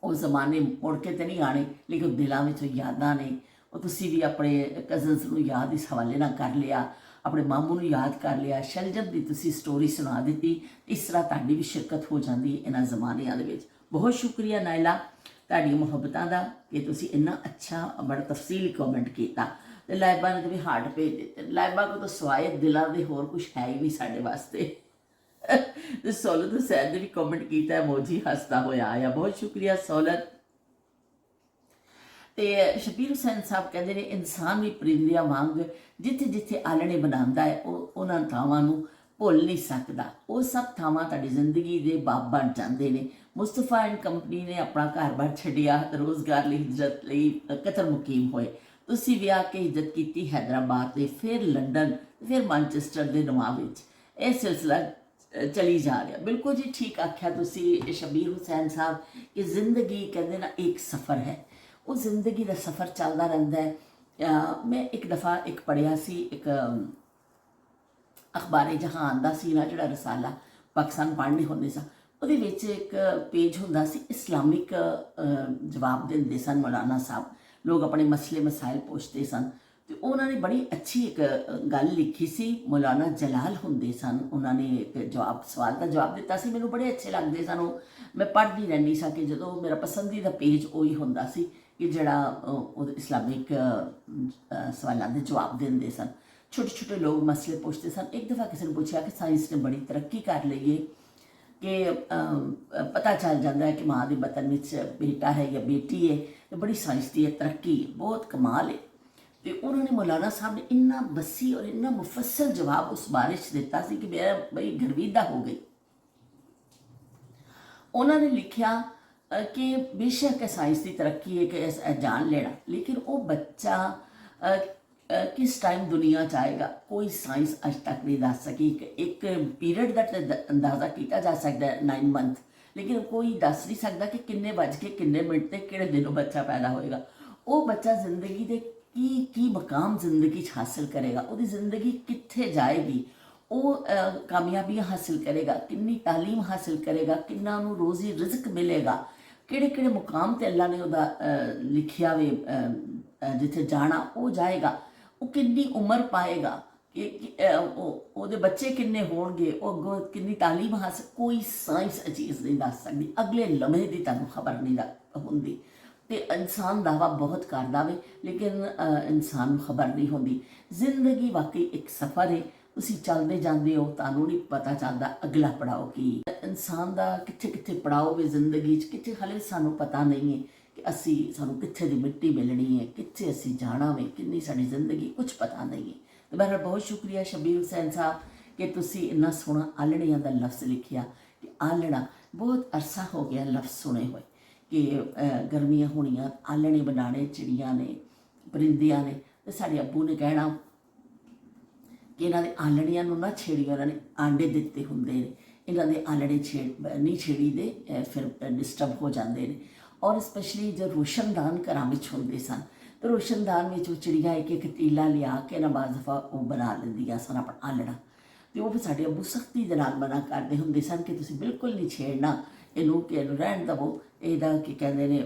ਉਹ ਜ਼ਮਾਨੇ ਮੁੜ ਕੇ ਤਾਂ ਨਹੀਂ ਆਣੇ, ਲੇਕਿਨ ਦਿਲਾਂ ਵਿੱਚ ਯਾਦਾਂ ਨੇ। ਉਹ ਤੁਸੀਂ ਵੀ ਆਪਣੇ ਕਜ਼ਨਸ ਨੂੰ ਯਾਦ ਇਸ ਹਵਾਲੇ ਨਾਲ ਕਰ ਲਿਆ, ਆਪਣੇ ਮਾਮੂ ਨੂੰ ਯਾਦ ਕਰ ਲਿਆ, ਸ਼ਲਜਮ ਦੀ ਤੁਸੀਂ ਸਟੋਰੀ ਸੁਣਾ ਦਿੱਤੀ। ਇਸ ਤਰ੍ਹਾਂ ਤੁਹਾਡੀ ਵੀ ਸ਼ਿਰਕਤ ਹੋ ਜਾਂਦੀ ਇਹਨਾਂ ਜ਼ਮਾਨਿਆਂ ਦੇ ਵਿੱਚ। ਬਹੁਤ ਸ਼ੁਕਰੀਆ ਨਾਇਲਾ ਤੁਹਾਡੀ ਮੁਹੱਬਤਾਂ ਦਾ, ਕਿ ਤੁਸੀਂ ਇੰਨਾ ਅੱਛਾ ਬੜਾ ਤਫਸੀਲੀ ਕਮੈਂਟ ਕੀਤਾ। ਤੇ ਲਾਇਬਾ ਨੇ ਵੀ ਹਾਰਟ ਭੇਜ ਦਿੱਤੇ। ਲਾਇਬਾ ਕੋ ਤਾਂ ਸਵਾਏ ਦਿਲਾਂ ਦੇ ਹੋਰ ਕੁਛ ਹੈ ਹੀ ਨਹੀਂ ਸਾਡੇ ਵਾਸਤੇ। ਤੇ ਸੌਲਤ ਹੁਸੈਨ ਨੇ ਵੀ ਕਮੈਂਟ ਕੀਤਾ, ਇਮੋਜੀ ਹੱਸਦਾ ਹੋਇਆ ਆਇਆ। ਬਹੁਤ ਸ਼ੁਕਰੀਆ ਸੌਲਤ। ਤੇ ਸ਼ਬੀਰ ਹੁਸੈਨ ਸਾਹਿਬ ਕਹਿੰਦੇ ਨੇ, ਇਨਸਾਨ ਵੀ ਪਰਿੰਦਿਆਂ ਵਾਂਗ ਜਿੱਥੇ ਜਿੱਥੇ ਆਲਣੇ ਬਣਾਉਂਦਾ ਹੈ, ਉਹ ਉਹਨਾਂ ਥਾਵਾਂ ਨੂੰ ਭੁੱਲ ਨਹੀਂ ਸਕਦਾ। ਉਹ ਸਭ ਥਾਵਾਂ ਤੁਹਾਡੀ ਜ਼ਿੰਦਗੀ ਦੇ ਬਾਬ ਬਣ ਜਾਂਦੇ ਨੇ। ਮੁਸਤਫਾ ਐਂਡ ਕੰਪਨੀ ਨੇ ਆਪਣਾ ਘਰ-ਬਾਰ ਛੱਡਿਆ, ਰੋਜ਼ਗਾਰ ਲਈ ਹਿਜਰਤ ਲਈ ਕਤਰ ਮੁਕੀਮ ਹੋਏ। ਤੁਸੀਂ ਵਿਆਹ ਕੇ ਹਿਜਰਤ ਕੀਤੀ ਹੈਦਰਾਬਾਦ ਦੇ, ਫਿਰ ਲੰਡਨ, ਫਿਰ ਮਾਨਚੈਸਟਰ ਦੇ ਨਵਾਂ ਵਿੱਚ। ਇਹ ਸਿਲਸਿਲਾ ਚਲੀ ਜਾ ਰਿਹਾ। ਬਿਲਕੁਲ ਜੀ, ਠੀਕ ਆਖਿਆ ਤੁਸੀਂ ਸ਼ਬੀਰ ਹੁਸੈਨ ਸਾਹਿਬ, ਕਿ ਜ਼ਿੰਦਗੀ ਕਹਿੰਦੇ ਨਾ ਇੱਕ ਸਫ਼ਰ ਹੈ। ਉਹ ਜ਼ਿੰਦਗੀ ਦਾ ਸਫ਼ਰ ਚੱਲਦਾ ਰਹਿੰਦਾ ਹੈ। ਮੈਂ ਇੱਕ ਦਫਾ ਪੜ੍ਹਿਆ ਸੀ, ਇੱਕ ਅਖਬਾਰੇ ਜਹਾਂ ਆਉਂਦਾ ਸੀ ਨਾ ਜਿਹੜਾ ਰਸਾਲਾ, ਪਾਕਿਸਤਾਨ ਪੜ੍ਹਨੇ ਹੁੰਦੇ ਸਨ, ਉਹਦੇ ਵਿੱਚ ਇੱਕ ਪੇਜ ਹੁੰਦਾ ਸੀ, ਇਸਲਾਮਿਕ ਜਵਾਬ ਦਿੰਦੇ ਸਨ ਮੌਲਾਨਾ ਸਾਹਿਬ। ਲੋਕ ਆਪਣੇ ਮਸਲੇ ਮਸਾਇਲ ਪੁੱਛਦੇ ਸਨ। ਤੇ ਉਹਨਾਂ ਨੇ ਬੜੀ ਅੱਛੀ ਇੱਕ ਗੱਲ ਲਿਖੀ ਸੀ। ਮੌਲਾਨਾ ਜਲਾਲ ਹੁੰਦੇ ਸਨ, ਉਹਨਾਂ ਨੇ ਇੱਕ ਸਵਾਲ ਦਾ ਜਵਾਬ ਦਿੱਤਾ ਸੀ। ਮੈਨੂੰ ਬੜੇ ਅੱਛੇ ਲੱਗਦੇ ਸਨ ਉਹ, ਮੈਂ ਪੜ੍ਹਦੀ ਰਹਿੰਦੀ ਸਾਂ। ਕਿ ਜਦੋਂ ਮੇਰਾ ਪਸੰਦੀਦਾ ਪੇਜ ਉਹੀ ਹੁੰਦਾ ਸੀ ਕਿ ਜਿਹੜਾ ਉਹ ਇਸਲਾਮਿਕ ਸਵਾਲਾਂ ਦੇ ਜਵਾਬ ਦਿੰਦੇ ਸਨ। ਛੋਟੇ ਛੋਟੇ ਲੋਕ ਮਸਲੇ ਪੁੱਛਦੇ ਸਨ। ਇੱਕ ਦਫਾ ਕਿਸੇ ਨੇ ਪੁੱਛਿਆ ਕਿ ਸਾਇੰਸ ਨੇ ਬੜੀ ਤਰੱਕੀ ਕਰ ਲਈ ਹੈ, ਕਿ ਪਤਾ ਚੱਲ ਜਾਂਦਾ ਹੈ ਕਿ ਮਾਂ ਦੇ ਬਤਨ ਵਿੱਚ ਬੇਟਾ ਹੈ ਜਾਂ ਬੇਟੀ ਹੈ। ਤੇ ਬੜੀ ਸਾਇੰਸ ਦੀ ਤਰੱਕੀ ਹੈ, ਬਹੁਤ ਕਮਾਲ ਹੈ। ਤੇ ਉਹਨਾਂ ਨੇ ਮੌਲਾਨਾ ਸਾਹਿਬ ਨੇ ਇੰਨਾ ਵਸੀ ਔਰ ਇੰਨਾ ਮੁਫੱਸਲ ਜਵਾਬ ਉਸ ਬਾਰੇ 'ਚ ਦਿੱਤਾ ਸੀ ਕਿ ਮੇਰਾ ਬੜੀ ਗਰਮੀਦਾ ਹੋ ਗਈ। ਉਹਨਾਂ ਨੇ ਲਿਖਿਆ ਕਿ ਬੇਸ਼ੱਕ ਸਾਇੰਸ ਦੀ ਤਰੱਕੀ ਹੈ ਕਿ ਜਾਣ ਲੈਣਾ, ਲੇਕਿਨ ਉਹ ਬੱਚਾ ਕਿਸ ਟਾਈਮ ਦੁਨੀਆ 'ਚ ਆਏਗਾ, ਕੋਈ ਸਾਇੰਸ ਅੱਜ ਤੱਕ ਨਹੀਂ ਦੱਸ ਸਕੀ। ਇੱਕ ਪੀਰੀਅਡ ਦਾ ਅੰਦਾਜ਼ਾ ਕੀਤਾ ਜਾ ਸਕਦਾ 9 ਮੰਥ, ਲੇਕਿਨ ਕੋਈ ਦੱਸ ਨਹੀਂ ਸਕਦਾ ਕਿ ਕਿੰਨੇ ਵੱਜ ਕੇ ਕਿੰਨੇ ਮਿੰਟ ਤੇ ਕਿਹੜੇ ਦਿਨ ਉਹ ਬੱਚਾ ਪੈਦਾ ਹੋਏਗਾ। ਉਹ ਬੱਚਾ ਜ਼ਿੰਦਗੀ ਦੇ ਕੀ ਮਕਾਮ ਜ਼ਿੰਦਗੀ 'ਚ ਹਾਸਿਲ ਕਰੇਗਾ, ਉਹਦੀ ਜ਼ਿੰਦਗੀ ਕਿੱਥੇ ਜਾਏਗੀ, ਉਹ ਕਾਮਯਾਬੀਆਂ ਹਾਸਿਲ ਕਰੇਗਾ, ਕਿੰਨੀ ਤਾਲੀਮ ਹਾਸਿਲ ਕਰੇਗਾ, ਕਿੰਨਾ ਉਹਨੂੰ ਰੋਜ਼ੀ ਰਿਜ਼ਕ ਮਿਲੇਗਾ, ਕਿਹੜੇ ਕਿਹੜੇ ਮੁਕਾਮ 'ਤੇ ਅੱਲਾ ਨੇ ਉਹਦਾ ਲਿਖਿਆ ਵੇ ਜਿੱਥੇ ਜਾਣਾ ਉਹ ਜਾਏਗਾ, ਉਹ ਕਿੰਨੀ ਉਮਰ ਪਾਏਗਾ, ਕਿ ਉਹਦੇ ਬੱਚੇ ਕਿੰਨੇ ਹੋਣਗੇ, ਉਹ ਅੱਗੋਂ ਕਿੰਨੀ ਤਾਲੀਮ ਹਾਸਿਲ, ਕੋਈ ਸਾਇੰਸ ਚੀਜ਼ ਨਹੀਂ ਦੱਸ ਸਕਦੀ। ਅਗਲੇ ਲਮਹੇ ਦੀ ਤੁਹਾਨੂੰ ਖਬਰ ਨਹੀਂ ਹੁੰਦੀ। ਤੇ ਇਨਸਾਨ ਦਾਵਾ ਬਹੁਤ ਕਰਦਾ ਵੇ, ਲੇਕਿਨ ਇਨਸਾਨ ਨੂੰ ਖਬਰ ਨਹੀਂ ਹੁੰਦੀ। ਜ਼ਿੰਦਗੀ ਵਾਕਈ ਇੱਕ ਸਫ਼ਰ ਹੈ। ਤੁਸੀਂ ਚੱਲਦੇ ਜਾਂਦੇ ਹੋ, ਤੁਹਾਨੂੰ ਨਹੀਂ ਪਤਾ ਚੱਲਦਾ ਅਗਲਾ ਪੜਾਓ ਕੀ। ਇਨਸਾਨ ਦਾ ਕਿੱਥੇ ਕਿੱਥੇ ਪੜਾਓ ਵੇ ਜ਼ਿੰਦਗੀ 'ਚ, ਕਿੱਥੇ ਹਾਲੇ ਸਾਨੂੰ ਪਤਾ ਨਹੀਂ ਹੈ ਕਿ ਸਾਨੂੰ ਕਿੱਥੇ ਦੀ ਮਿੱਟੀ ਮਿਲਣੀ ਹੈ, ਕਿੱਥੇ ਅਸੀਂ ਜਾਣਾ ਵੇ, ਕਿੰਨੀ ਸਾਡੀ ਜ਼ਿੰਦਗੀ, ਕੁਝ ਪਤਾ ਨਹੀਂ ਹੈ। ਤੇ ਮੇਰਾ ਬਹੁਤ ਸ਼ੁਕਰੀਆ ਸ਼ਬੀਰ ਹੁਸੈਨ ਸਾਹਿਬ ਕਿ ਤੁਸੀਂ ਇੰਨਾ ਸੋਹਣਾ ਆਲਣਿਆਂ ਦਾ ਲਫ਼ਜ਼ ਲਿਖਿਆ। ਕਿ ਆਲਣਾ ਬਹੁਤ ਅਰਸਾ ਹੋ ਗਿਆ ਲਫ਼ਜ਼ ਸੁਣੇ ਹੋਏ, ਕਿ ਗਰਮੀਆਂ ਹੋਣੀਆਂ, ਆਲਣੇ ਬਣਾਉਣੇ, ਚਿੜੀਆਂ ਨੇ, ਪਰਿੰਦਿਆਂ ਨੇ। ਤੇ ਸਾਡੇ ਅੱਬੂ ਨੇ ਕਹਿਣਾ ਕਿ ਇਹਨਾਂ ਦੇ ਆਲਣੀਆਂ ਨੂੰ ਨਾ ਛੇੜੀ, ਉਹਨਾਂ ਨੇ ਆਂਡੇ ਦਿੱਤੇ ਹੁੰਦੇ ਨੇ, ਇਹਨਾਂ ਦੇ ਆਲਣੇ ਨਹੀਂ ਛੇੜੀ ਦੇ, ਫਿਰ ਡਿਸਟਰਬ ਹੋ ਜਾਂਦੇ ਨੇ। ਔਰ ਸਪੈਸ਼ਲੀ ਜੋ ਰੋਸ਼ਨਦਾਨ ਘਰਾਂ ਵਿੱਚ ਹੁੰਦੇ ਸਨ, ਤੇ ਰੋਸ਼ਨਦਾਨ ਵਿੱਚ ਉਹ ਚਿੜੀਆਂ ਇੱਕ ਇੱਕ ਤੀਲਾ ਲਿਆ ਕੇ ਨਾ ਬਾਜ਼ ਦਫਾ ਉਹ ਬਣਾ ਲੈਂਦੀਆਂ ਸਨ ਆਪਣਾ ਆਲਣਾ। ਤੇ ਉਹ ਫਿਰ ਸਾਡੇ ਅੱਬੂ ਸਖਤੀ ਦੇ ਨਾਲ ਮਨਾ ਕਰਦੇ ਹੁੰਦੇ ਸਨ ਕਿ ਤੁਸੀਂ ਬਿਲਕੁਲ ਨਹੀਂ ਛੇੜਨਾ, ਇਹਨੂੰ ਕਿ ਇਹਨੂੰ ਰਹਿਣ ਦੇਵੋ, ਇਹਦਾ ਕੀ ਕਹਿੰਦੇ ਨੇ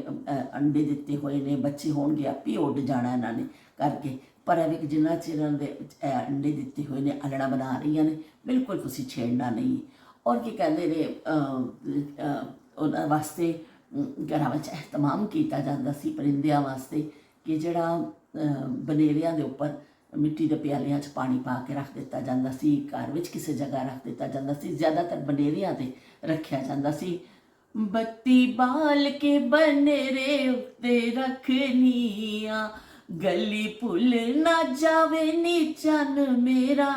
ਅੰਡੇ ਦਿੱਤੇ ਹੋਏ ਨੇ, ਬੱਚੇ ਹੋਣਗੇ ਆਪੇ ਉੱਡ ਜਾਣਾ ਇਹਨਾਂ ਨੇ ਕਰਕੇ। ਪਰ ਇਹ ਵੀ ਕਿ ਜਿੰਨਾ ਚਿਰ ਇਹਨਾਂ ਦੇ ਅੰਡੇ ਦਿੱਤੇ ਹੋਏ ਨੇ, ਆਲਣਾ ਬਣਾ ਰਹੀਆਂ ਨੇ, ਬਿਲਕੁਲ ਤੁਸੀਂ ਛੇੜਨਾ ਨਹੀਂ। ਔਰ ਕੀ ਕਹਿੰਦੇ ਨੇ ਉਹਨਾਂ ਵਾਸਤੇ ਘਰਾਂ ਵਿੱਚ ਅਹਿਤਮਾਮ ਕੀਤਾ ਜਾਂਦਾ ਸੀ ਪਰਿੰਦਿਆਂ ਵਾਸਤੇ ਕਿ ਜਿਹੜਾ ਬਨੇਰਿਆਂ ਦੇ ਉੱਪਰ ਮਿੱਟੀ ਦੇ ਪਿਆਲਿਆਂ 'ਚ ਪਾਣੀ ਪਾ ਕੇ ਰੱਖ ਦਿੱਤਾ ਜਾਂਦਾ ਸੀ, ਘਰ ਵਿੱਚ ਕਿਸੇ ਜਗ੍ਹਾ ਰੱਖ ਦਿੱਤਾ ਜਾਂਦਾ ਸੀ, ਜ਼ਿਆਦਾਤਰ ਬਨੇਰਿਆਂ 'ਤੇ ਰੱਖਿਆ ਜਾਂਦਾ ਸੀ। ਬੱਤੀ ਬਾਲ ਕੇ ਬਨੇਰੇ ਉੱਤੇ ਰੱਖਨੀਆਂ, ਗਲੀ ਭੁੱਲ ਨਾ ਜਾਵੇ ਨੀ ਚੰਨ ਮੇਰਾ,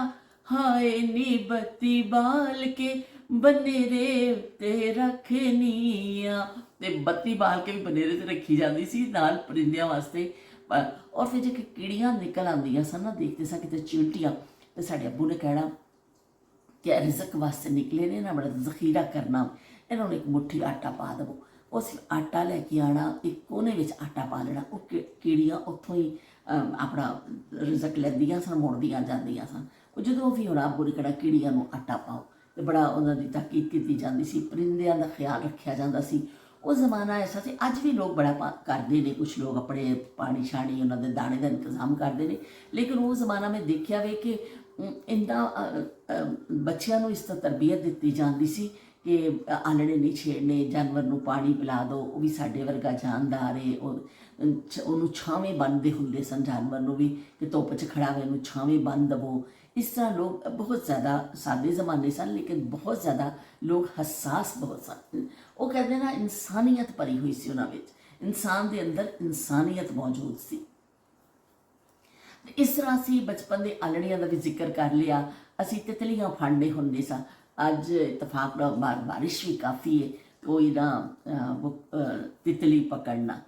ਹਾਏ ਨੀ ਬੱਤੀ ਬਾਲ ਕੇ ਬਨੇਰੇ ਉੱਤੇ ਰੱਖਨੀਆਂ। ਤੇ ਬੱਤੀ ਬਾਲ ਕੇ ਵੀ ਬਨੇਰੇ 'ਤੇ ਰੱਖੀ ਜਾਂਦੀ ਸੀ ਨਾਲ ਪਰਿੰਦਿਆਂ ਵਾਸਤੇ। ਔਰ ਫਿਰ ਜੇ ਕੀੜੀਆਂ ਨਿਕਲ ਆਉਂਦੀਆਂ ਸਨ ਨਾ, ਦੇਖਦੇ ਸਾਂ ਕਿਤੇ ਚਿਮਟੀਆਂ, ਤੇ ਸਾਡੇ ਅੱਬੂ ਨੇ ਕਹਿਣਾ ਕਿ ਰਿਜ਼ਕ ਵਾਸਤੇ ਨਿਕਲੇ ਨੇ ਨਾ, ਬੜਾ ਜ਼ਖੀਰਾ ਕਰਨਾ, ਇਹਨਾਂ ਨੂੰ ਇੱਕ ਮੁੱਠੀ ਆਟਾ ਪਾ ਦੇਵੋ। ਉਸ ਆਟਾ ਲੈ ਕੇ ਆਉਣਾ, ਇੱਕ ਕੋਨੇ ਵਿੱਚ ਆਟਾ ਪਾ ਲੈਣਾ, ਉਹ ਕੀੜੀਆਂ ਉੱਥੋਂ ਹੀ ਆਪਣਾ ਰਿਜ਼ਕ ਲੈਂਦੀਆਂ ਸਨ, ਮੁੜਦੀਆਂ ਜਾਂਦੀਆਂ ਸਨ। ਉਹ ਜਦੋਂ ਵੀ ਹੁਣ ਅੱਬੂ ਨੇ ਕਹਿਣਾ ਕੀੜੀਆਂ ਨੂੰ ਆਟਾ ਪਾਓ, ਤੇ ਬੜਾ ਉਹਨਾਂ ਦੀ ਤਾਕੀਦ ਕੀਤੀ ਜਾਂਦੀ ਸੀ, ਪਰਿੰਦਿਆਂ ਦਾ ਖਿਆਲ ਰੱਖਿਆ ਜਾਂਦਾ ਸੀ। ਉਹ ਜ਼ਮਾਨਾ ਐਸਾ ਸੀ, ਅੱਜ ਵੀ ਲੋਕ ਬੜਾ ਕਰਦੇ ਨੇ, ਕੁਛ ਲੋਕ ਆਪਣੇ ਪਾਣੀ ਛਾਣੀ ਉਹਨਾਂ ਦੇ ਦਾਣੇ ਦਾ ਇੰਤਜ਼ਾਮ ਕਰਦੇ ਨੇ, ਲੇਕਿਨ ਉਹ ਜ਼ਮਾਨਾ ਮੈਂ ਦੇਖਿਆ ਵੇ ਕਿ ਇੰਨਾ ਬੱਚਿਆਂ ਨੂੰ ਇਸ ਤਰ੍ਹਾਂ ਤਰਬੀਅਤ ਦਿੱਤੀ ਜਾਂਦੀ ਸੀ ਕਿ ਆਲਣੇ ਨਹੀਂ ਛੇੜਨੇ, ਜਾਨਵਰ ਨੂੰ ਪਾਣੀ ਪਿਲਾ ਦਿਓ, ਉਹ ਵੀ ਸਾਡੇ ਵਰਗਾ ਜਾਨਦਾਰ ਹੈ, ਉਹਨੂੰ ਛਾਵੇਂ ਬੰਨ੍ਹਦੇ ਹੁੰਦੇ ਸਨ ਜਾਨਵਰ ਨੂੰ ਵੀ, ਕਿ ਧੁੱਪ 'ਚ ਖੜਾ ਹੋਵੇ ਉਹਨੂੰ ਛਾਵੇਂ ਬੰਨ੍ਹ ਦੇਵੋ। ਇਸ ਤਰ੍ਹਾਂ ਲੋਕ ਬਹੁਤ ਜ਼ਿਆਦਾ ਸਾਦੇ ਜ਼ਮਾਨੇ ਸਨ, ਲੇਕਿਨ ਬਹੁਤ ਜ਼ਿਆਦਾ ਲੋਕ ਹਸਾਸ ਬਹੁਤ ਸਨ। ਉਹ ਕਹਿੰਦੇ ਨਾ ਇਨਸਾਨੀਅਤ ਭਰੀ ਹੋਈ ਸੀ ਉਹਨਾਂ ਵਿੱਚ, ਇਨਸਾਨ ਦੇ ਅੰਦਰ ਇਨਸਾਨੀਅਤ ਮੌਜੂਦ ਸੀ। ਇਸ ਤਰ੍ਹਾਂ ਅਸੀਂ ਬਚਪਨ ਦੇ ਆਲਣੀਆਂ ਦਾ ਵੀ ਜ਼ਿਕਰ ਕਰ ਲਿਆ। ਅਸੀਂ ਤਿਤਲੀਆਂ ਫੜਨੇ ਹੁੰਦੇ ਸਾਂ। ਅੱਜ ਇਤਫਾਕ ਨਾਲ ਬਾਰਿਸ਼ ਵੀ ਕਾਫੀ ਹੈ, ਕੋਈ ਨਾ ਤਿਤਲੀ ਪਕੜਨਾ,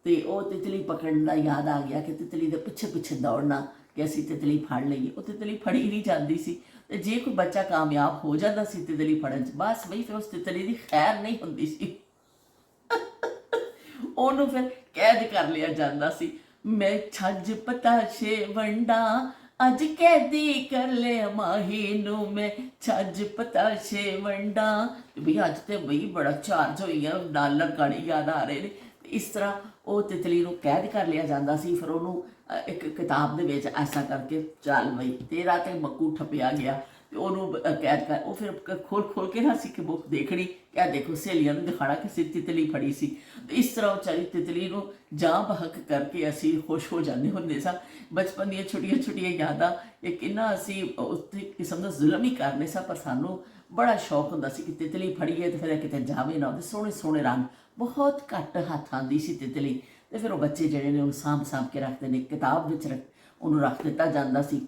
ਤੇ ਉਹ ਤਿਤਲੀ ਪਕੜਨ ਦਾ ਯਾਦ ਆ ਗਿਆ ਕਿ ਤਿਤਲੀ ਦੇ ਪਿੱਛੇ ਪਿੱਛੇ ਦੌੜਨਾ ਕਿ ਅਸੀਂ ਤਿਤਲੀ ਫੜ ਲਈਏ। ਉਹ ਤਿਤਲੀ ਫੜੀ ਨਹੀਂ ਜਾਂਦੀ ਸੀ, ਤੇ ਜੇ ਕੋਈ ਬੱਚਾ ਕਾਮਯਾਬ ਹੋ ਜਾਂਦਾ ਸੀ ਤਿਤਲੀ ਫੜਨ 'ਚ, ਬਸ ਬਈ ਫਿਰ ਉਸ ਤਿਤਲੀ ਦੀ ਖੈਰ ਨਹੀਂ ਹੁੰਦੀ ਸੀ, ਉਹਨੂੰ ਫਿਰ ਕੈਦ ਕਰ ਲਿਆ ਜਾਂਦਾ ਸੀ। ਮੈਂ ਛੱਜ ਪਤਾਸ਼ੇ ਵੰਡਾ, ਅੱਜ ਕੈਦੀ ਕਰ ਲਿਆ ਮਾਹੀ ਨੂੰ, ਮੈਂ ਛੱਜ ਪਤਾਸ਼ੇ ਵੰਡਾ। ਤੇ ਬਈ ਅੱਜ ਤੇ ਬਈ ਬੜਾ ਚਾਰਜ ਹੋਈ ਆ, ਡਾਲਰ ਗਾੜੀ ਯਾਦ ਆ ਰਹੇ ਨੇ। ਇਸ ਤਰ੍ਹਾਂ ਉਹ ਤਿਤਲੀ ਨੂੰ ਕੈਦ ਕਰ ਲਿਆ ਜਾਂਦਾ ਸੀ। ਫਿਰ ਉਹਨੂੰ ਇੱਕ ਕਿਤਾਬ ਦੇ ਵਿੱਚ ਐਸਾ ਕਰਕੇ, ਚੱਲ ਬਈ ਤੇਰਾ ਤੇ ਮੱਕੂ ਠੱਪਿਆ ਗਿਆ, ਤੇ ਉਹਨੂੰ ਕੈਦ ਕਰ, ਉਹ ਫਿਰ ਖੋਲ ਕੇ ਨਾ ਸੀ ਕਿ ਬੁੱਕ ਦੇਖਣੀ, ਕਿਆ ਦੇਖੋ ਸਹੇਲੀਆਂ ਨੂੰ ਦਿਖਾਣਾ ਕਿ ਅਸੀਂ ਤਿਤਲੀ ਫੜੀ ਸੀ। ਤੇ ਇਸ ਤਰ੍ਹਾਂ ਉਹ ਚਾਹੀ ਤਿਤਲੀ ਨੂੰ ਜਾਂ ਬਹਕ ਕਰਕੇ ਅਸੀਂ ਖੁਸ਼ ਹੋ ਜਾਂਦੇ ਹੁੰਦੇ ਸਾਂ। ਬਚਪਨ ਦੀਆਂ ਛੋਟੀਆਂ ਛੋਟੀਆਂ ਯਾਦਾਂ, ਇਹ ਕਿੰਨਾ ਅਸੀਂ ਉੱਥੇ ਕਿਸਮ ਦਾ ਜ਼ੁਲਮ ਹੀ ਕਰਨੇ ਸਾਂ, ਪਰ ਸਾਨੂੰ ਬੜਾ ਸ਼ੌਕ ਹੁੰਦਾ ਸੀ ਕਿ ਤਿਤਲੀ ਫੜੀਏ ਤੇ ਫਿਰ ਕਿਤੇ ਜਾਵੇ ਨਾ। ਉਹਦੇ ਸੋਹਣੇ ਸੋਹਣੇ ਰੰਗ, ਬਹੁਤ ਘੱਟ ਹੱਥ ਆਉਂਦੀ ਸੀ ਤਿਤਲੀ, ਤੇ ਫਿਰ ਉਹ ਬੱਚੇ ਜਿਹੜੇ ਨੇ ਉਹਨੂੰ ਸਾਂਭ ਕੇ ਰੱਖਦੇ ਨੇ, ਕਿਤਾਬ ਵਿੱਚ ਉਹਨੂੰ ਰੱਖ ਦਿੱਤਾ ਜਾਂਦਾ ਸੀ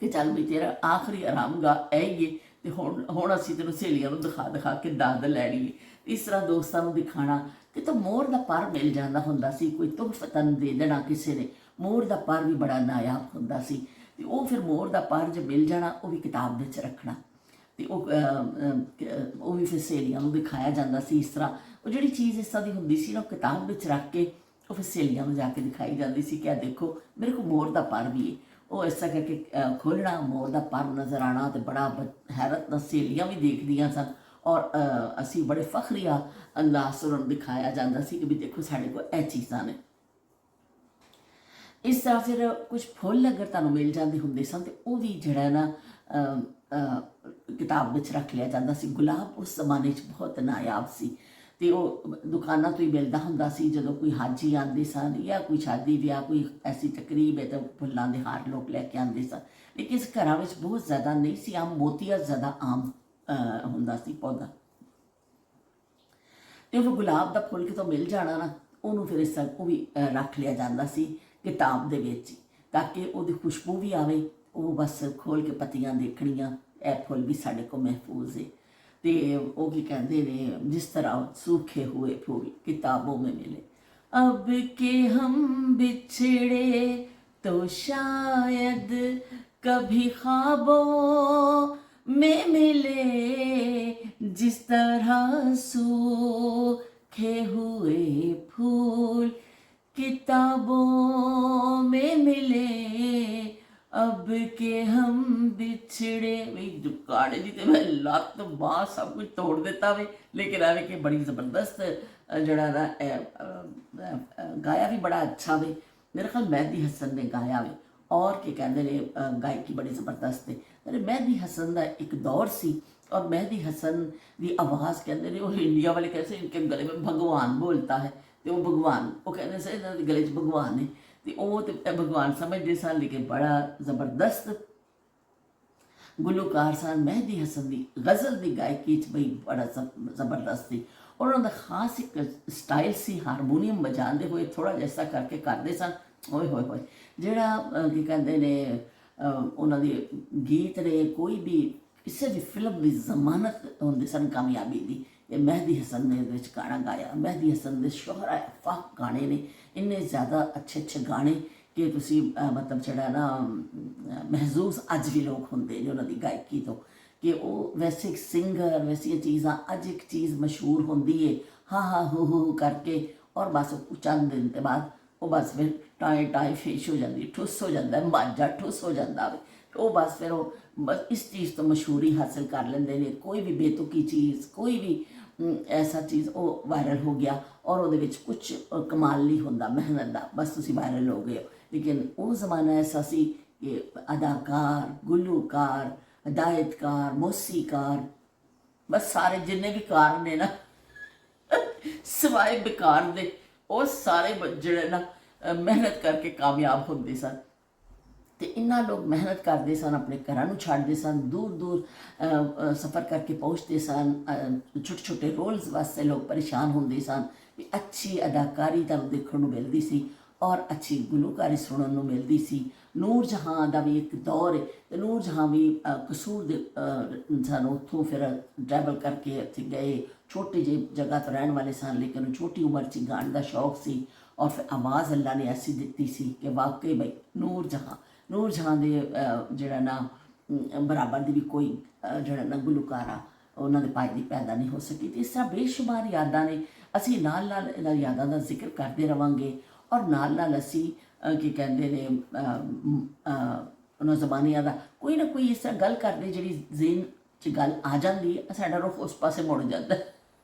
ਕਿ ਚੱਲ ਵੀ ਤੇਰਾ ਆਖਰੀ ਆਰਾਮਗਾਹ ਇਹ ਹੀ ਹੈ, ਤੇ ਹੁਣ ਅਸੀਂ ਤੈਨੂੰ ਸਹੇਲੀਆਂ ਨੂੰ ਦਿਖਾ ਕੇ ਦਾਦ ਲੈਣੀ ਹੈ। ਇਸ ਤਰ੍ਹਾਂ ਦੋਸਤਾਂ ਨੂੰ ਦਿਖਾਣਾ। ਕਿਤੋਂ ਮੋਰ ਦਾ ਪਰ ਮਿਲ ਜਾਂਦਾ ਹੁੰਦਾ ਸੀ, ਕੋਈ ਤੋਹਫਤਨ ਦੇ ਦੇਣਾ ਕਿਸੇ ਨੇ, ਮੋਰ ਦਾ ਪਰ ਵੀ ਬੜਾ ਨਾਯਾਬ ਹੁੰਦਾ ਸੀ। ਤੇ ਉਹ ਫਿਰ ਮੋਰ ਦਾ ਪਰ ਜੇ ਮਿਲ ਜਾਣਾ, ਉਹ ਵੀ ਕਿਤਾਬ ਵਿੱਚ ਰੱਖਣਾ, ਤੇ ਉਹ ਵੀ ਫਿਰ ਸਹੇਲੀਆਂ ਨੂੰ ਦਿਖਾਇਆ ਜਾਂਦਾ ਸੀ। ਇਸ ਤਰ੍ਹਾਂ ਉਹ ਜਿਹੜੀ ਚੀਜ਼ ਇਸ ਤਰ੍ਹਾਂ ਦੀ ਹੁੰਦੀ ਸੀ ਨਾ, ਉਹ ਕਿਤਾਬ ਵਿੱਚ ਰੱਖ ਕੇ ਉਹ ਫਿਰ ਸਹੇਲੀਆਂ ਨੂੰ ਜਾ ਕੇ ਦਿਖਾਈ ਜਾਂਦੀ ਸੀ ਕਿ ਦੇਖੋ ਮੇਰੇ ਕੋਲ ਮੋਰ ਦਾ ਪਰ ਵੀ ਹੈ। ਉਹ ਇਸ ਤਰ੍ਹਾਂ ਕਰਕੇ ਖੋਲ੍ਹਣਾ, ਮੋਰ ਦਾ ਪਰ ਨਜ਼ਰ ਆਉਣਾ, ਤੇ ਬੜਾ ਹੈਰਤ ਨਾਲ ਸਹੇਲੀਆਂ ਵੀ ਦੇਖਦੀਆਂ ਸਨ, ਔਰ ਅਸੀਂ ਬੜੇ ਫਖਰੀਆ ਅੰਦਾਜ਼ ਉਹਨਾਂ ਨੂੰ ਦਿਖਾਇਆ ਜਾਂਦਾ ਸੀ ਕਿ ਵੀ ਦੇਖੋ ਸਾਡੇ ਕੋਲ ਇਹ ਚੀਜ਼ਾਂ ਨੇ। ਇਸ ਤਰ੍ਹਾਂ ਫਿਰ ਕੁਝ ਫੁੱਲ ਅਗਰ ਤੁਹਾਨੂੰ ਮਿਲ ਜਾਂਦੇ ਹੁੰਦੇ ਸਨ, ਤੇ ਉਹ ਵੀ ਜਿਹੜਾ ਨਾ ਕਿਤਾਬ ਵਿੱਚ ਰੱਖ ਲਿਆ ਜਾਂਦਾ ਸੀ। ਗੁਲਾਬ ਉਸ ਜ਼ਮਾਨੇ 'ਚ ਬਹੁਤ ਨਾਯਾਬ ਸੀ, ਤੇ ਉਹ ਦੁਕਾਨਾਂ ਤੋਂ ਹੀ ਮਿਲਦਾ ਹੁੰਦਾ ਸੀ। ਜਦੋਂ ਕੋਈ ਹਾਜੀ ਆਉਂਦੇ ਸਨ ਜਾਂ ਕੋਈ ਸ਼ਾਦੀ ਵਿਆਹ, ਕੋਈ ਐਸੀ ਤਕਰੀਬ ਹੈ, ਤਾਂ ਫੁੱਲਾਂ ਦੇ ਹਾਰ ਲੋਕ ਲੈ ਕੇ ਆਉਂਦੇ ਸਨ। ਲੇਕਿਨ ਇਸ ਘਰਾਂ ਵਿੱਚ ਬਹੁਤ ਜ਼ਿਆਦਾ ਨਹੀਂ ਸੀ ਆਮ, ਮੋਤੀਆ ਜ਼ਿਆਦਾ ਆਮ ਹੁੰਦਾ ਸੀ ਪੌਦਾ। ਤੇ ਉਹ ਗੁਲਾਬ ਦਾ ਫੁੱਲ ਕਿਤੋਂ ਮਿਲ ਜਾਣਾ ਨਾ, ਉਹਨੂੰ ਫਿਰ ਇਸ ਤਰ੍ਹਾਂ ਉਹ ਵੀ ਰੱਖ ਲਿਆ ਜਾਂਦਾ ਸੀ ਕਿਤਾਬ ਦੇ ਵਿੱਚ, ਤਾਂ ਕਿ ਉਹਦੀ ਖੁਸ਼ਬੂ ਵੀ ਆਵੇ। ਉਹ ਬਸ ਖੋਲ੍ਹ ਕੇ ਪੱਤੀਆਂ ਦੇਖਣੀਆਂ, ਇਹ ਫੁੱਲ ਵੀ ਸਾਡੇ ਕੋਲ ਮਹਿਫੂਜ਼ ਹੈ। ਤੇ ਉਹ ਕੀ ਕਹਿੰਦੇ ਨੇ, ਜਿਸ ਤਰ੍ਹਾਂ सूखे हुए फूल किताबों में मिले, अब के हम बिछड़े तो शायद कभी ख्वाबों में मिले, जिस तरह सूखे हुए फूल किताबों में मिले, अब के हम बिछड़े भी गाने दी तो मैं लत्त बांह सब कुछ तोड़ देता वे लेकिन आवे कि बड़ी ज़बरदस्त जड़ा ना गाया भी बड़ा अच्छा वे मेरे ख्याल मेहदी हसन ने गाया वे और क्या कहते हैं गायकी बड़ी ज़बरदस्त है अरे मेहदी हसन का एक दौर सी और मेहदी हसन की आवाज़ कहते हैं वो इंडिया वाले कैसे इनके गले में भगवान बोलता है तो वो भगवान वो कहते से इन्होंने गले च भगवान है तो वो तो भगवान समझते सन लेकिन बड़ा ज़बरदस्त गुलूकार सन मेहदी हसन की गज़ल की गायकी बई बड़ा ज़बरदस्त थी और उन्होंने खास एक स्टाइल सी हारमोनीयम बजाते हुए थोड़ा जैसा करके करते सन होए होए होए ਜਿਹੜਾ ਕੀ ਕਹਿੰਦੇ ਨੇ ਉਹਨਾਂ ਦੇ ਗੀਤ ਨੇ ਕੋਈ ਵੀ ਕਿਸੇ ਵੀ ਫਿਲਮ ਦੀ ਜ਼ਮਾਨਤ ਹੁੰਦੀ ਸਨ ਕਾਮਯਾਬੀ ਦੀ ਇਹ ਮਹਿਦੀ ਹਸਨ ਨੇ ਇਹਦੇ ਵਿੱਚ ਗਾਣਾ ਗਾਇਆ ਮਹਿਦੀ ਹਸਨ ਦੇ ਸ਼ੋਹਰਾ ਫਾਕ ਗਾਣੇ ਨੇ ਇੰਨੇ ਜ਼ਿਆਦਾ ਅੱਛੇ ਗਾਣੇ ਕਿ ਤੁਸੀਂ ਮਤਲਬ ਜਿਹੜਾ ਨਾ ਮਹਿਜ਼ੂਜ਼ ਅੱਜ ਵੀ ਲੋਕ ਹੁੰਦੇ ਨੇ ਉਹਨਾਂ ਦੀ ਗਾਇਕੀ ਤੋਂ ਕਿ ਉਹ ਵੈਸੇ ਇੱਕ ਸਿੰਗਰ ਵੈਸੀਆਂ ਚੀਜ਼ਾਂ ਅੱਜ ਇੱਕ ਚੀਜ਼ ਮਸ਼ਹੂਰ ਹੁੰਦੀ ਹੈ ਹਾਂ ਹਾਂ ਹੂ ਕਰਕੇ ਔਰ ਬਸ ਚੰਦ ਦਿਨ ਤੇ ਬਾਅਦ ਉਹ ਬਸ ਫਿਰ ਟਾਏ ਟਾਏ ਫੇਸ਼ ਹੋ ਜਾਂਦੀ ਠੁੱਸ ਹੋ ਜਾਂਦਾ ਮਾਝਾ ਠੁੱਸ ਹੋ ਜਾਂਦਾ ਵੇ ਉਹ ਬਸ ਫਿਰ ਉਹ ਬਸ ਇਸ ਚੀਜ਼ ਤੋਂ ਮਸ਼ਹੂਰੀ ਹਾਸਿਲ ਕਰ ਲੈਂਦੇ ਨੇ ਕੋਈ ਵੀ ਬੇਤੁਕੀ ਚੀਜ਼ ਕੋਈ ਵੀ ਐਸਾ ਚੀਜ਼ ਉਹ ਵਾਇਰਲ ਹੋ ਗਿਆ ਔਰ ਉਹਦੇ ਵਿੱਚ ਕੁਝ ਕਮਾਲ ਨਹੀਂ ਹੁੰਦਾ ਮਿਹਨਤ ਦਾ ਬਸ ਤੁਸੀਂ ਵਾਇਰਲ ਹੋ ਗਏ ਹੋ ਲੇਕਿਨ ਉਹ ਜ਼ਮਾਨਾ ਐਸਾ ਸੀ ਕਿ ਅਦਾਕਾਰ ਗੁਲੂਕਾਰ ਹਦਾਇਤਕਾਰ ਮੌਸੀਕਾਰ ਬਸ ਸਾਰੇ ਜਿੰਨੇ ਵੀ ਕਾਰ ਨੇ ਨਾ ਸਿਵਾਏ ਬੇਕਾਰ ਦੇ ਉਹ ਸਾਰੇ ਜਿਹੜੇ ਨਾ ਮਿਹਨਤ ਕਰਕੇ ਕਾਮਯਾਬ ਹੁੰਦੇ ਸਨ ਤੇ ਇੰਨਾ ਲੋਕ ਮਿਹਨਤ ਕਰਦੇ ਸਨ ਆਪਣੇ ਘਰਾਂ ਨੂੰ ਛੱਡਦੇ ਸਨ ਦੂਰ ਦੂਰ ਸਫ਼ਰ ਕਰਕੇ ਪਹੁੰਚਦੇ ਸਨ ਛੋਟੇ ਛੋਟੇ ਰੋਲਸ ਵਾਸਤੇ ਲੋਕ ਪਰੇਸ਼ਾਨ ਹੁੰਦੇ ਸਨ ਵੀ ਅੱਛੀ ਅਦਾਕਾਰੀ ਤੁਹਾਨੂੰ ਦੇਖਣ ਨੂੰ ਮਿਲਦੀ ਸੀ ਔਰ ਅੱਛੀ ਗੁਲੂਕਾਰੀ ਸੁਣਨ ਨੂੰ ਮਿਲਦੀ ਸੀ ਨੂਰ ਜਹਾਂ ਦਾ ਵੀ ਇੱਕ ਦੌਰ ਹੈ ਤੇ ਨੂਰ ਜਹਾਂ ਵੀ ਕਸੂਰ ਦੇ ਸਾਨੂੰ ਉੱਥੋਂ ਫਿਰ ਟਰੈਵਲ ਕਰਕੇ ਇੱਥੇ ਗਏ छोटी जी जगह तो रहने वाले सन लेकिन छोटी उम्र च गाने का शौक सी और फिर आवाज़ अल्लाह ने ऐसी दी सी कि वाकई भाई नूर जहाँ के जड़ा ना बराबर की भी कोई जड़ा ना गुलूकारा उन्होंने पाई दी पैदा नहीं हो सकी तो इस तरह बेशुमार यादां ने असी नाल नाल इन्हां यादां दा जिक्र करते रवांगे और नाल नाल असी की कहते ने उन्होंने ज़मानियां दा कोई ना कोई इस तरह गल करते जी जेन च गल आ जाती है साडा रुख उस पासे मुड़ जाता है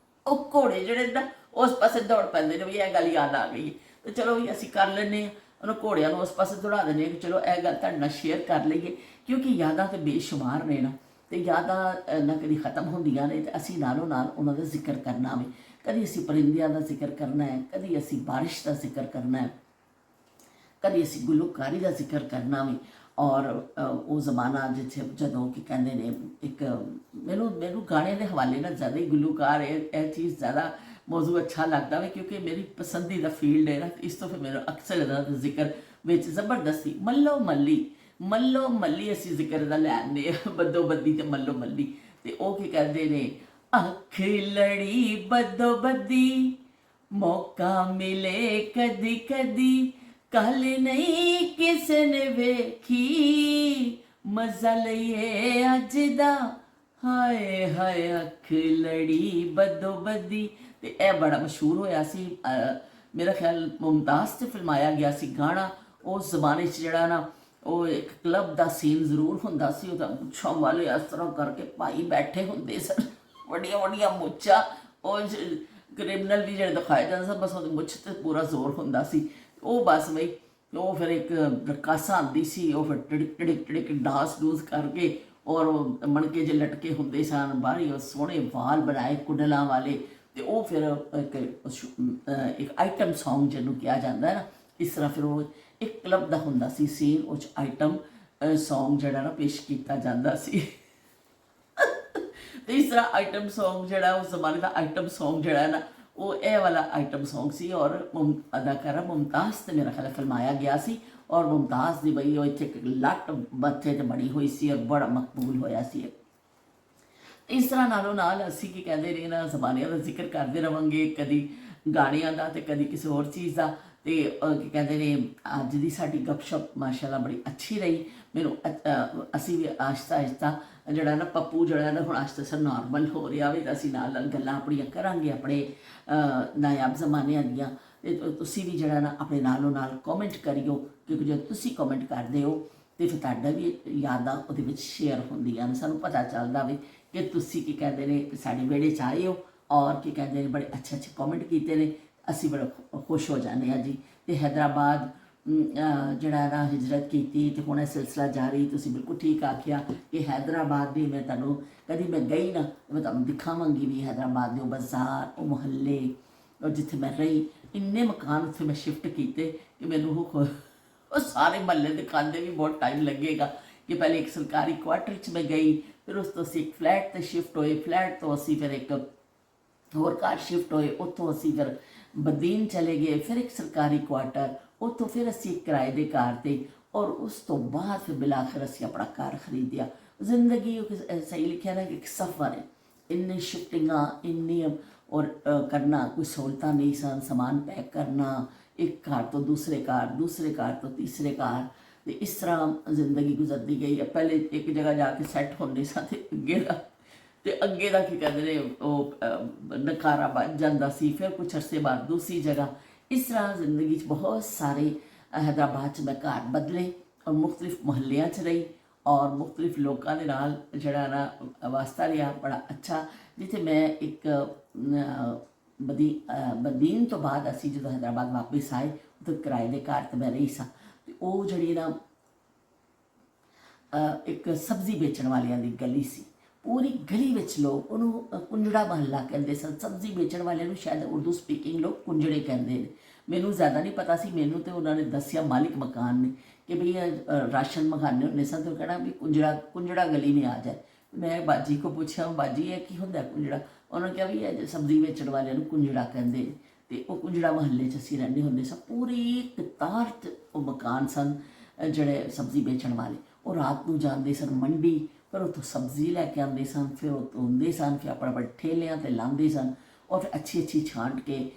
ਉਹ ਘੋੜੇ ਜਿਹੜੇ ਨਾ ਉਸ ਪਾਸੇ ਦੌੜ ਪੈਂਦੇ ਨੇ ਵੀ ਇਹ ਗੱਲ ਯਾਦ ਆ ਗਈ ਤੇ ਚਲੋ ਵੀ ਅਸੀਂ ਕਰ ਲੈਂਦੇ ਹਾਂ ਉਹਨੂੰ ਘੋੜਿਆਂ ਨੂੰ ਉਸ ਪਾਸੇ ਦੌੜਾ ਦਿੰਦੇ ਹਾਂ ਕਿ ਚਲੋ ਇਹ ਗੱਲ ਤੁਹਾਡੇ ਨਾਲ ਸ਼ੇਅਰ ਕਰ ਲਈਏ ਕਿਉਂਕਿ ਯਾਦਾਂ ਤੇ ਬੇਸ਼ੁਮਾਰ ਨੇ ਨਾ ਤੇ ਯਾਦਾਂ ਨਾ ਕਦੀ ਖਤਮ ਹੁੰਦੀਆਂ ਨੇ ਤੇ ਅਸੀਂ ਨਾਲੋਂ ਨਾਲ ਉਹਨਾਂ ਦਾ ਜ਼ਿਕਰ ਕਰਨਾ ਵੇ ਕਦੀ ਅਸੀਂ ਪਰਿੰਦਿਆਂ ਦਾ ਜ਼ਿਕਰ ਕਰਨਾ ਹੈ ਕਦੀ ਅਸੀਂ ਬਾਰਿਸ਼ ਦਾ ਜ਼ਿਕਰ ਕਰਨਾ ਹੈ ਕਦੀ ਅਸੀਂ ਗੁਲੂਕਾਰੀ ਦਾ ਜ਼ਿਕਰ ਕਰਨਾ ਵੇ ਔਰ ਉਹ ਜ਼ਮਾਨਾ ਜਿੱਥੇ ਜਦੋਂ ਕੀ ਕਹਿੰਦੇ ਨੇ ਇੱਕ ਮੈਨੂੰ ਗਾਣੇ ਦੇ ਹਵਾਲੇ ਨਾਲ ਜ਼ਿਆਦਾ ਹੀ ਗੁਲੂਕਾਰ ਇਹ ਚੀਜ਼ ਜ਼ਿਆਦਾ ਮੌਜੂ ਅੱਛਾ ਲੱਗਦਾ ਵੇ ਕਿਉਂਕਿ ਮੇਰੀ ਪਸੰਦੀਦਾ ਫੀਲਡ ਹੈ ਨਾ ਇਸ ਤੋਂ ਫਿਰ ਮੇਰਾ ਅਕਸਰ ਇਹਦਾ ਜ਼ਿਕਰ ਵਿੱਚ ਜ਼ਬਰਦਸਤੀ ਮੱਲੋ ਮੱਲੀ ਅਸੀਂ ਜ਼ਿਕਰ ਦਾ ਲੈ ਆਉਂਦੇ ਬੱਦੋ ਬੱਦੀ ਤੇ ਮੱਲੋ ਮੱਲੀ ਤੇ ਉਹ ਕੀ ਕਹਿੰਦੇ ਨੇ ਅੱਖ ਲੜੀ ਬੱਦੋ ਬੱਦੀ ਮੌਕਾ ਮਿਲੇ ਕਦੀ ਕਦੀ कल नहीं किसी ने वेखी मजा लिये अज दा हाय हाय अख लड़ी बदो बदी ते ए बड़ा मशहूर होया सी मेरा ख्याल मुमताज़ से फिल्माया गया सी गाना उस जमाने च जिहड़ा ना वो एक क्लब का सीन जरूर हुंदा सी ओहदा मुच्छां वाले इस तरह करके भाई बैठे हुंदे सन वड्डियां वड्डियां मुच्छां और क्रिमिनल भी जिहड़े दिखाए जांदे सन बस ओहदी मुੱਛ ते पूरा जोर हुंदा सी ਉਹ ਬਸ ਬਈ ਉਹ ਫਿਰ ਇੱਕ ਰਕਾਸਾ ਆਉਂਦੀ ਸੀ ਉਹ ਫਿਰ ਟਿੜਕ ਟਿੜਕ ਡਾਂਸ ਡੂਸ ਕਰਕੇ ਔਰ ਮਣਕੇ ਜੇ ਲਟਕੇ ਹੁੰਦੇ ਸਨ ਬਾਹਰੀ ਉਹ ਸੋਹਣੇ ਵਾਲ ਬਣਾਏ ਕੁੰਡਲਾਂ ਵਾਲੇ ਤੇ ਉਹ ਫਿਰ ਇੱਕ ਆਈਟਮ ਸੌਂਗ ਜਿਹਨੂੰ ਕਿਹਾ ਜਾਂਦਾ ਹੈ ਨਾ ਇਸ ਤਰ੍ਹਾਂ ਫਿਰ ਉਹ ਇੱਕ ਕਲੱਬ ਦਾ ਹੁੰਦਾ ਸੀ ਸੀਨ ਉਹ 'ਚ ਆਈਟਮ ਸੌਂਗ ਜਿਹੜਾ ਨਾ ਪੇਸ਼ ਕੀਤਾ ਜਾਂਦਾ ਸੀ ਤੇ ਇਸ ਤਰ੍ਹਾਂ ਆਈਟਮ ਸੌਂਗ ਜਿਹੜਾ ਉਸ ਜ਼ਮਾਨੇ ਦਾ ਆਈਟਮ ਸੌਂਗ ਜਿਹੜਾ ਹੈ ਨਾ ਉਹ ਇਹ ਵਾਲਾ ਆਈਟਮ ਸੌਂਗ ਸੀ ਔਰ ਅਦਾਕਾਰਾ ਮੁਮਤਾਜ਼ ਤੇ ਮੇਰਾ ਖਿਆਲ ਫਿਲਮਾਇਆ ਗਿਆ ਸੀ ਔਰ ਮੁਮਤਾਜ਼ ਦੀ ਬਈ ਉਹ ਇੱਥੇ ਇੱਕ ਲੱਟ ਮੱਥੇ 'ਤੇ ਬਣੀ ਹੋਈ ਸੀ ਔਰ ਬੜਾ ਮਕਬੂਲ ਹੋਇਆ ਸੀ ਇਸ ਤਰ੍ਹਾਂ ਨਾਲੋਂ ਨਾਲ ਅਸੀਂ ਕੀ ਕਹਿੰਦੇ ਨੇ ਇਹਨਾਂ ਜ਼ਮਾਨਿਆਂ ਦਾ ਜ਼ਿਕਰ ਕਰਦੇ ਰਹਾਂਗੇ ਕਦੀ ਗਾਣਿਆਂ ਦਾ ਤੇ ਕਦੀ ਕਿਸੇ ਹੋਰ ਚੀਜ਼ ਦਾ ਤੇ ਕੀ ਕਹਿੰਦੇ ਨੇ ਅੱਜ ਦੀ ਸਾਡੀ ਗੱਪਸ਼ਪ ਮਾਸ਼ਾਅੱਲਾ ਬੜੀ ਅੱਛੀ ਰਹੀ ਮੈਨੂੰ ਅਸੀਂ ਵੀ ਆਹਿਸਤਾ ਆਹਿਸਤਾ ਜਿਹੜਾ ਨਾ ਪੱਪੂ ਜਿਹੜਾ ਨਾ ਹੁਣ ਆਹਿਸਤਾ ਆਹਿਸਤਾ ਨਾਰਮਲ ਹੋ ਰਿਹਾ ਵੇ ਤਾਂ ਅਸੀਂ ਨਾਲ ਨਾਲ ਗੱਲਾਂ ਆਪਣੀਆਂ ਕਰਾਂਗੇ ਆਪਣੇ ਨਾਇਬ ਜ਼ਮਾਨਿਆਂ ਦੀਆਂ ਤੇ ਤੁਸੀਂ ਵੀ ਜਿਹੜਾ ਨਾ ਆਪਣੇ ਨਾਲੋਂ ਨਾਲ ਕਮੈਂਟ ਕਰਿਓ ਕਿਉਂਕਿ ਜਦੋਂ ਤੁਸੀਂ ਕਮੈਂਟ ਕਰਦੇ ਹੋ ਤੇ ਫਿਰ ਤੁਹਾਡਾ ਵੀ ਯਾਦਾਂ ਉਹਦੇ ਵਿੱਚ ਸ਼ੇਅਰ ਹੁੰਦੀਆਂ ਨੇ, ਸਾਨੂੰ ਪਤਾ ਚੱਲਦਾ ਵੀ ਕਿ ਤੁਸੀਂ ਕੀ ਕਹਿੰਦੇ ਨੇ ਸਾਡੇ ਵਿਹੜੇ 'ਚ ਆਏ ਹੋ ਔਰ ਕੀ ਕਹਿੰਦੇ ਨੇ ਬੜੇ ਅੱਛੇ ਅੱਛੇ ਕਮੈਂਟ ਕੀਤੇ ਨੇ, ਅਸੀਂ ਬੜਾ ਖੁਸ਼ ਹੋ ਜਾਂਦੇ ਹਾਂ ਜੀ। ਤੇ ਹੈਦਰਾਬਾਦ ਜਿਹੜਾ ਨਾ ਹਿਜਰਤ ਕੀਤੀ ਤੇ ਹੁਣ ਇਹ ਸਿਲਸਿਲਾ ਜਾਰੀ, ਤੁਸੀਂ ਬਿਲਕੁਲ ਠੀਕ ਆਖਿਆ ਕਿ ਹੈਦਰਾਬਾਦ ਵੀ ਮੈਂ ਤੁਹਾਨੂੰ ਕਦੀ ਮੈਂ ਗਈ ਨਾ ਮੈਂ ਤੁਹਾਨੂੰ ਦਿਖਾਵਾਂਗੀ ਵੀ ਹੈਦਰਾਬਾਦ ਦੇ ਉਹ ਬਾਜ਼ਾਰ, ਉਹ ਮੁਹੱਲੇ, ਔਰ ਜਿੱਥੇ ਮੈਂ ਰਹੀ, ਇੰਨੇ ਮਕਾਨ ਉੱਥੇ ਮੈਂ ਸ਼ਿਫਟ ਕੀਤੇ ਕਿ ਮੈਨੂੰ ਉਹ ਸਾਰੇ ਮਹੱਲੇ ਦਿਖਾਉਂਦੇ ਵੀ ਬਹੁਤ ਟਾਈਮ ਲੱਗੇਗਾ। ਕਿ ਪਹਿਲੇ ਇੱਕ ਸਰਕਾਰੀ ਕੁਆਟਰ 'ਚ ਮੈਂ ਗਈ, ਫਿਰ ਉਸ ਤੋਂ ਅਸੀਂ ਇੱਕ ਫਲੈਟ 'ਤੇ ਸ਼ਿਫਟ ਹੋਏ, ਫਲੈਟ ਤੋਂ ਅਸੀਂ ਫਿਰ ਇੱਕ ਹੋਰ ਘਰ ਸ਼ਿਫਟ ਹੋਏ, ਉੱਥੋਂ ਅਸੀਂ ਫਿਰ ਬਦੀਨ ਚਲੇ ਗਏ, ਫਿਰ ਇੱਕ ਸਰਕਾਰੀ ਕੁਆਟਰ, ਉੱਥੋਂ ਫਿਰ ਅਸੀਂ ਇੱਕ ਕਿਰਾਏ ਦੇ ਘਰ 'ਤੇ, ਔਰ ਉਸ ਤੋਂ ਬਾਅਦ ਫਿਰ ਬਿਲਾਖਰ ਅਸੀਂ ਆਪਣਾ ਘਰ ਖਰੀਦਿਆ। ਜ਼ਿੰਦਗੀ ਸਹੀ ਲਿਖਿਆ ਨਾ ਕਿ ਇੱਕ ਸਫ਼ਰ ਹੈ, ਇੰਨੀ ਸ਼ਿਫਟਿੰਗਾਂ ਇੰਨੀ ਔਰ ਕਰਨਾ, ਕੋਈ ਸਹੂਲਤਾਂ ਨਹੀਂ ਸਨ, ਸਮਾਨ ਪੈਕ ਕਰਨਾ ਇੱਕ ਘਰ ਤੋਂ ਦੂਸਰੇ ਘਰ, ਦੂਸਰੇ ਘਰ ਤੋਂ ਤੀਸਰੇ ਘਰ, ਤੇ ਇਸ ਤਰ੍ਹਾਂ ਜ਼ਿੰਦਗੀ ਗੁਜ਼ਰਦੀ ਗਈ। ਪਹਿਲੇ ਇੱਕ ਜਗ੍ਹਾ ਜਾ ਕੇ ਸੈੱਟ ਹੁੰਦੇ ਸਾਂ ਤੇ ਅੱਗੇ ਦਾ ਕੀ ਕਹਿੰਦੇ ਨੇ ਉਹ ਨਕਾਰਾ ਬਣ ਜਾਂਦਾ ਸੀ, ਫਿਰ ਕੁਛ ਅਰਸੇ ਬਾਅਦ ਦੂਸਰੀ ਜਗ੍ਹਾ। ਇਸ ਤਰ੍ਹਾਂ ਜ਼ਿੰਦਗੀ 'ਚ ਬਹੁਤ ਸਾਰੇ हैदराबाद 'ਚ ਮੈਂ ਘਰ ਬਦਲੇ ਔਰ ਮੁਖਤਲਿਫ ਮੁਹੱਲਿਆਂ 'ਚ ਰਹੀ ਔਰ ਮੁਖਤਲਿਫ ਲੋਕਾਂ ਦੇ ਨਾਲ ਜਿਹੜਾ ਨਾ ਵਾਸਤਾ ਰਿਹਾ ਬੜਾ ਅੱਛਾ। ਜਿੱਥੇ ਮੈਂ ਇੱਕ ਬਦੀਨ ਤੋਂ ਬਾਅਦ ਅਸੀਂ ਜਦੋਂ हैदराबाद ਵਾਪਸ ਆਏ ਉੱਥੇ ਕਿਰਾਏ ਦੇ ਘਰ 'ਤੇ ਮੈਂ ਰਹੀ ਸਾਂ। ਅਤੇ ਉਹ ਜਿਹੜੀ ਨਾ ਇੱਕ ਸਬਜ਼ੀ ਵੇਚਣ ਵਾਲਿਆਂ ਦੀ ਗਲੀ ਸੀ, ਪੂਰੀ ਗਲੀ ਵਿੱਚ ਲੋਕ ਉਹਨੂੰ ਕੁੰਜੜਾ ਮਹੱਲਾ ਕਹਿੰਦੇ ਸਨ। ਸਬਜ਼ੀ ਵੇਚਣ ਵਾਲਿਆਂ ਨੂੰ ਸ਼ਾਇਦ ਉਰਦੂ ਸਪੀਕਿੰਗ ਲੋਕ ਕੁੰਜੜੇ ਕਹਿੰਦੇ ਨੇ, ਮੈਨੂੰ ਜ਼ਿਆਦਾ ਨਹੀਂ ਪਤਾ ਸੀ। ਮੈਨੂੰ ਤਾਂ ਉਹਨਾਂ ਨੇ ਦੱਸਿਆ ਮਾਲਿਕ ਮਕਾਨ ਨੇ ਕਿ ਭਈ ਰਾਸ਼ਨ ਮੰਗਾਉਂਦੇ ਹੁੰਦੇ ਸਨ, ਤੇ ਉਹ ਕਹਿਣਾ ਵੀ ਕੁੰਜੜਾ ਗਲੀ में आ जाए। ਮੈਂ ਬਾਜੀ ਕੋ ਪੁੱਛਿਆ, ਬਾਜੀ ਇਹ ਕੀ ਹੁੰਦਾ ਕੁੰਜੜਾ? ਉਹਨਾਂ ਨੇ ਕਿਹਾ ਵੀ ਇਹ ਸਬਜ਼ੀ ਵੇਚਣ ਵਾਲਿਆਂ ਨੂੰ ਕੁੰਜੜਾ ਕਹਿੰਦੇ ਨੇ। ਤੇ ਉਹ ਕੁੰਜੜਾ ਮਹੱਲੇ 'ਚ ਅਸੀਂ ਰਹਿੰਦੇ ਹੁੰਦੇ ਸਾਂ। ਪੂਰੀ ਕਤਾਰ 'ਚ ਉਹ ਮਕਾਨ ਸਨ ਜਿਹੜੇ ਸਬਜ਼ੀ ਵੇਚਣ ਵਾਲੇ। ਉਹ ਰਾਤ ਨੂੰ ਜਾਂਦੇ ਸਨ ਮੰਡੀ, ਫਿਰ ਉੱਥੋਂ ਸਬਜ਼ੀ ਲੈ ਕੇ ਆਉਂਦੇ ਸਨ, ਫਿਰ ਉਹ ਧੋਂਦੇ ਸਨ, ਫਿਰ ਆਪਣੇ ਠੇਲਿਆਂ 'ਤੇ ਲਾਉਂਦੇ ਸਨ ਔਰ ਫਿਰ ਅੱਛੀ ਅੱਛੀ ਛਾਂਟ ਕੇ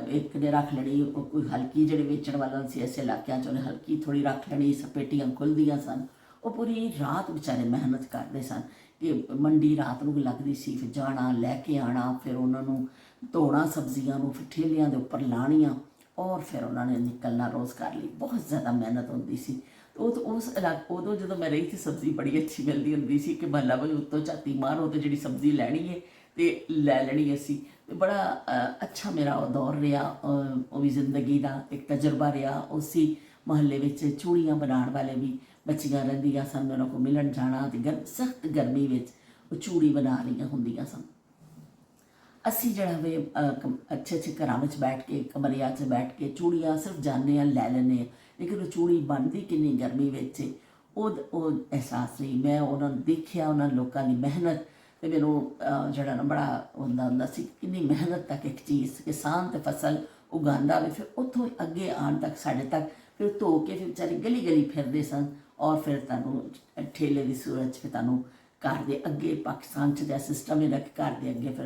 ਇੱਕ ਨੇ ਰੱਖ ਲੈਣੀ, ਕੋਈ ਹਲਕੀ ਜਿਹੜੇ ਵੇਚਣ ਵਾਲਾ ਸੀ ਐਸੇ ਇਲਾਕਿਆਂ 'ਚ ਉਹਨੇ ਹਲਕੀ ਥੋੜ੍ਹੀ ਰੱਖ ਲੈਣੀ, ਸਪੇਟੀਆਂ ਖੁੱਲ੍ਹਦੀਆਂ ਸਨ। ਉਹ ਪੂਰੀ ਰਾਤ ਵਿਚਾਰੇ ਮਿਹਨਤ ਕਰਦੇ ਸਨ ਕਿ ਮੰਡੀ ਰਾਤ ਨੂੰ ਲੱਗਦੀ ਸੀ, ਫਿਰ ਜਾਣਾ ਲੈ ਕੇ ਆਉਣਾ, ਫਿਰ ਉਹਨਾਂ ਨੂੰ ਧੋਣਾ ਸਬਜ਼ੀਆਂ ਨੂੰ, ਫਿਰ ਠੇਲਿਆਂ ਦੇ ਉੱਪਰ ਲਾਣੀਆਂ ਔਰ ਫਿਰ ਉਹਨਾਂ ਨੇ ਨਿਕਲਣਾ ਰੋਜ਼ਗਾਰ ਲਈ। ਬਹੁਤ ਜ਼ਿਆਦਾ ਮਿਹਨਤ ਹੁੰਦੀ ਸੀ। ਉਦੋਂ ਜਦੋਂ ਮੈਂ ਰਹੀ ਸੀ ਸਬਜ਼ੀ ਬੜੀ ਅੱਛੀ ਮਿਲਦੀ ਹੁੰਦੀ ਸੀ ਕਿ ਮਹੱਲਾ ਬਈ ਉੱਤੋਂ ਝਾਤੀ ਮਾਰੋ ਤੇ ਜਿਹੜੀ ਸਬਜ਼ੀ ਲੈਣੀ ਹੈ ਤੇ ਲੈ ਲੈਣੀ ਅਸੀਂ। ਤੇ ਬੜਾ ਅੱਛਾ ਮੇਰਾ ਉਹ ਦੌਰ ਰਿਹਾ, ਉਹ ਵੀ ਜ਼ਿੰਦਗੀ ਦਾ ਇੱਕ ਤਜਰਬਾ ਰਿਹਾ। ਉਸੇ ਮਹੱਲੇ ਵਿੱਚ ਚੂੜੀਆਂ ਬਣਾਉਣ ਵਾਲੇ ਵੀ ਬੱਚੀਆਂ ਰਹਿੰਦੀਆਂ ਸਨ, ਉਹਨਾਂ ਕੋਲ ਮਿਲਣ ਜਾਣਾ, ਤੇ ਸਖਤ ਗਰਮੀ ਵਿੱਚ ਉਹ ਚੂੜੀ ਬਣਾ ਰਹੀਆਂ ਹੁੰਦੀਆਂ ਸਨ। ਅਸੀਂ ਜਿਹੜਾ ਵੇ ਅੱਛੇ ਅੱਛੇ ਘਰਾਂ ਵਿੱਚ ਬੈਠ ਕੇ, ਕਮਰਿਆਂ 'ਚ ਬੈਠ ਕੇ ਚੂੜੀਆਂ ਸਿਰਫ ਜਾਂਦੇ ਹਾਂ ਲੈ ਲੈਂਦੇ ਹਾਂ, ਲੇਕਿਨ ਉਹ ਚੂੜੀ ਬਣਦੀ ਕਿੰਨੀ ਗਰਮੀ ਵਿੱਚ ਉਹ ਅਹਿਸਾਸ ਨਹੀਂ। ਮੈਂ ਉਹਨਾਂ ਨੂੰ ਦੇਖਿਆ, ਉਹਨਾਂ ਲੋਕਾਂ ਦੀ ਮਿਹਨਤ, ਤੇ ਮੈਨੂੰ ਜਿਹੜਾ ਨਾ ਬੜਾ ਹੁੰਦਾ ਸੀ ਕਿੰਨੀ ਮਿਹਨਤ ਤੱਕ ਇੱਕ ਚੀਜ਼ ਕਿਸਾਨ ਤੇ ਫਸਲ ਉਗਾਉਂਦਾ ਵੇ, ਫਿਰ ਉੱਥੋਂ ਅੱਗੇ ਆਉਣ ਤੱਕ ਸਾਡੇ ਤੱਕ ਫਿਰ ਧੋ ਕੇ ਫਿਰ ਵਿਚਾਰੇ ਗਲੀ ਗਲੀ ਫਿਰਦੇ ਸਨ ਔਰ ਫਿਰ ਤੁਹਾਨੂੰ ਠੇਲੇ ਦੀ ਸੂਰਤ 'ਚ ਫਿਰ ਤੁਹਾਨੂੰ ਘਰ ਦੇ ਅੱਗੇ, ਪਾਕਿਸਤਾਨ 'ਚ ਦਾ ਸਿਸਟਮ ਹੈ ਕਿ ਘਰ ਦੇ ਅੱਗੇ ਫਿਰ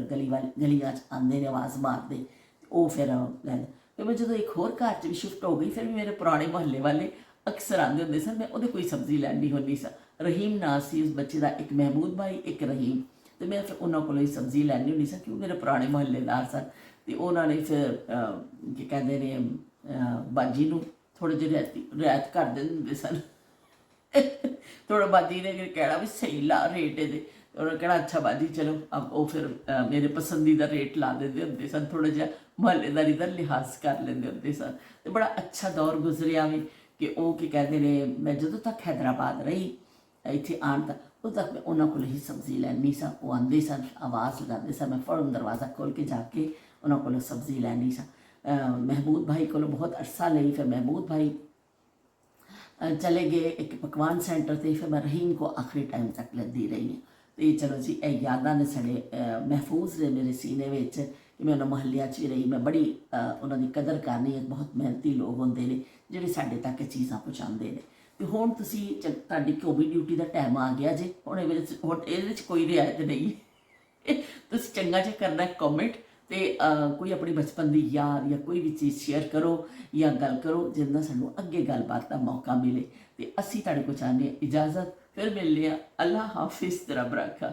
ਗਲੀਆਂ 'ਚ ਆਉਂਦੇ ਨੇ ਆਵਾਜ਼ ਮਾਰਦੇ, ਉਹ ਫਿਰ ਲੈਂਦੇ। ਫਿਰ ਮੈਂ ਜਦੋਂ ਇੱਕ ਹੋਰ ਘਰ 'ਚ ਵੀ ਸ਼ਿਫਟ ਹੋ ਗਈ, ਫਿਰ ਵੀ ਮੇਰੇ ਪੁਰਾਣੇ ਮੁਹੱਲੇ ਵਾਲੇ ਅਕਸਰ ਆਉਂਦੇ ਹੁੰਦੇ ਸਨ। ਮੈਂ ਉਹਦੇ ਕੋਈ ਸਬਜ਼ੀ ਲੈਣੀ ਹੁੰਦੀ ਸਾਂ। ਰਹੀਮ ਨਾਂ ਸੀ ਉਸ ਬੱਚੇ ਦਾ, ਇੱਕ ਮਹਿਮੂਦ ਭਾਈ, ਇੱਕ ਰਹੀਮ, ਤੇ ਮੈਂ ਫਿਰ ਉਹਨਾਂ ਕੋਲੋਂ ਹੀ ਸਬਜ਼ੀ ਲੈਣੀ ਹੁੰਦੀ ਸਾਂ ਕਿਉਂਕਿ ਮੇਰੇ ਪੁਰਾਣੇ ਮੁਹੱਲੇਦਾਰ ਸਨ। ਤੇ ਉਹਨਾਂ ਨੇ ਫਿਰ ਕੀ ਕਹਿੰਦੇ ਨੇ ਬਾਜੀ ਨੂੰ ਥੋੜ੍ਹੇ ਜਿਹੇ ਰਿਆਇਤ ਕਰ ਦਿੰਦੇ ਹੁੰਦੇ ਸਨ। ਥੋੜਾ ਬਾਜੀ ਨੇ ਕਹਿਣਾ ਵੀ ਸਹੀ ਲਾ ਰੇਟ ਇਹਦੇ, ਉਹਨਾਂ ਕਹਿਣਾ ਅੱਛਾ ਬਾਜੀ ਚਲੋ ਉਹ ਫਿਰ ਮੇਰੇ ਪਸੰਦੀਦਾ ਰੇਟ ਲਾ ਦਿੰਦੇ ਹੁੰਦੇ ਸਨ। ਥੋੜ੍ਹਾ ਜਿਹਾ ਮੁਹੱਲੇਦਾਰੀ ਦਾ ਲਿਹਾਜ਼ ਕਰ ਲੈਂਦੇ ਹੁੰਦੇ ਸਨ। ਅਤੇ ਬੜਾ ਅੱਛਾ ਦੌਰ ਗੁਜ਼ਰਿਆ ਵੀ ਕਿ ਉਹ ਕੀ ਕਹਿੰਦੇ ਨੇ ਮੈਂ ਜਦੋਂ ਤੱਕ ਹੈਦਰਾਬਾਦ ਰਹੀ ਇੱਥੇ ਆਉਣ ਤੱਕ, ਉਦੋਂ ਤੱਕ ਮੈਂ ਉਹਨਾਂ ਕੋਲ ਹੀ ਸਬਜ਼ੀ ਲੈਣੀ ਸਾਂ। ਉਹ ਆਉਂਦੇ ਸਨ, ਆਵਾਜ਼ ਲਗਾਉਂਦੇ ਸਨ, ਮੈਂ ਫੌਰਨ ਦਰਵਾਜ਼ਾ ਖੋਲ੍ਹ ਕੇ ਜਾ ਕੇ ਉਹਨਾਂ ਕੋਲੋਂ ਸਬਜ਼ੀ ਲੈਣੀ ਸਾਂ। ਮਹਿਮੂਦ ਭਾਈ ਕੋਲੋਂ ਬਹੁਤ ਅਰਸਾ ਲਈ, ਫਿਰ ਮਹਿਮੂਦ ਭਾਈ ਚਲੇ ਗਏ ਇੱਕ ਪਕਵਾਨ ਸੈਂਟਰ 'ਤੇ, ਫਿਰ ਮੈਂ ਰਹੀਮ ਕੋ ਆਖਰੀ ਟਾਈਮ ਤੱਕ ਲੈਂਦੀ ਰਹੀ ਹਾਂ। ਅਤੇ ਚਲੋ ਜੀ ਇਹ ਯਾਦਾਂ ਨੇ ਸਾਡੇ ਮਹਿਫੂਜ਼ ਨੇ ਮੇਰੇ ਸੀਨੇ ਵਿੱਚ ਕਿ ਮੈਂ ਉਹਨਾਂ ਮੁਹੱਲਿਆਂ 'ਚ ਵੀ ਰਹੀ। ਮੈਂ ਬੜੀ ਉਹਨਾਂ ਦੀ ਕਦਰ ਕਰਨੀ ਹੈ। ਬਹੁਤ ਮਿਹਨਤੀ ਲੋਕ ਹੁੰਦੇ ਨੇ ਜਿਹੜੇ ਸਾਡੇ ਤੱਕ ਇਹ ਚੀਜ਼ਾਂ ਪਹੁੰਚਾਉਂਦੇ ਨੇ। ਅਤੇ ਹੁਣ ਤੁਸੀਂ ਤੁਹਾਡੀ ਕੋਵੀ ਡਿਊਟੀ ਦਾ ਟਾਈਮ ਆ ਗਿਆ ਜੇ, ਹੁਣ ਇਹਦੇ ਵਿੱਚ ਕੋਈ ਰਿਆਇਤ ਨਹੀਂ। ਤੁਸੀਂ ਚੰਗਾ ਜਿਹਾ ਕਰਨਾ ਕਮੈਂਟ, ਅਤੇ ਕੋਈ ਆਪਣੀ ਬਚਪਨ ਦੀ ਯਾਦ ਜਾਂ ਕੋਈ ਵੀ ਚੀਜ਼ ਸ਼ੇਅਰ ਕਰੋ ਜਾਂ ਗੱਲ ਕਰੋ ਜਿਹਦੇ ਨਾਲ ਸਾਨੂੰ ਅੱਗੇ ਗੱਲਬਾਤ ਦਾ ਮੌਕਾ ਮਿਲੇ। ਅਤੇ ਅਸੀਂ ਤੁਹਾਡੇ ਕੋਲ ਚਾਹੁੰਦੇ ਹਾਂ ਇਜਾਜ਼ਤ, ਫਿਰ ਮਿਲਦੇ ਹਾਂ। ਅੱਲਾ ਹਾਫਿਜ਼, ਰੱਬ ਰਾਖਾ।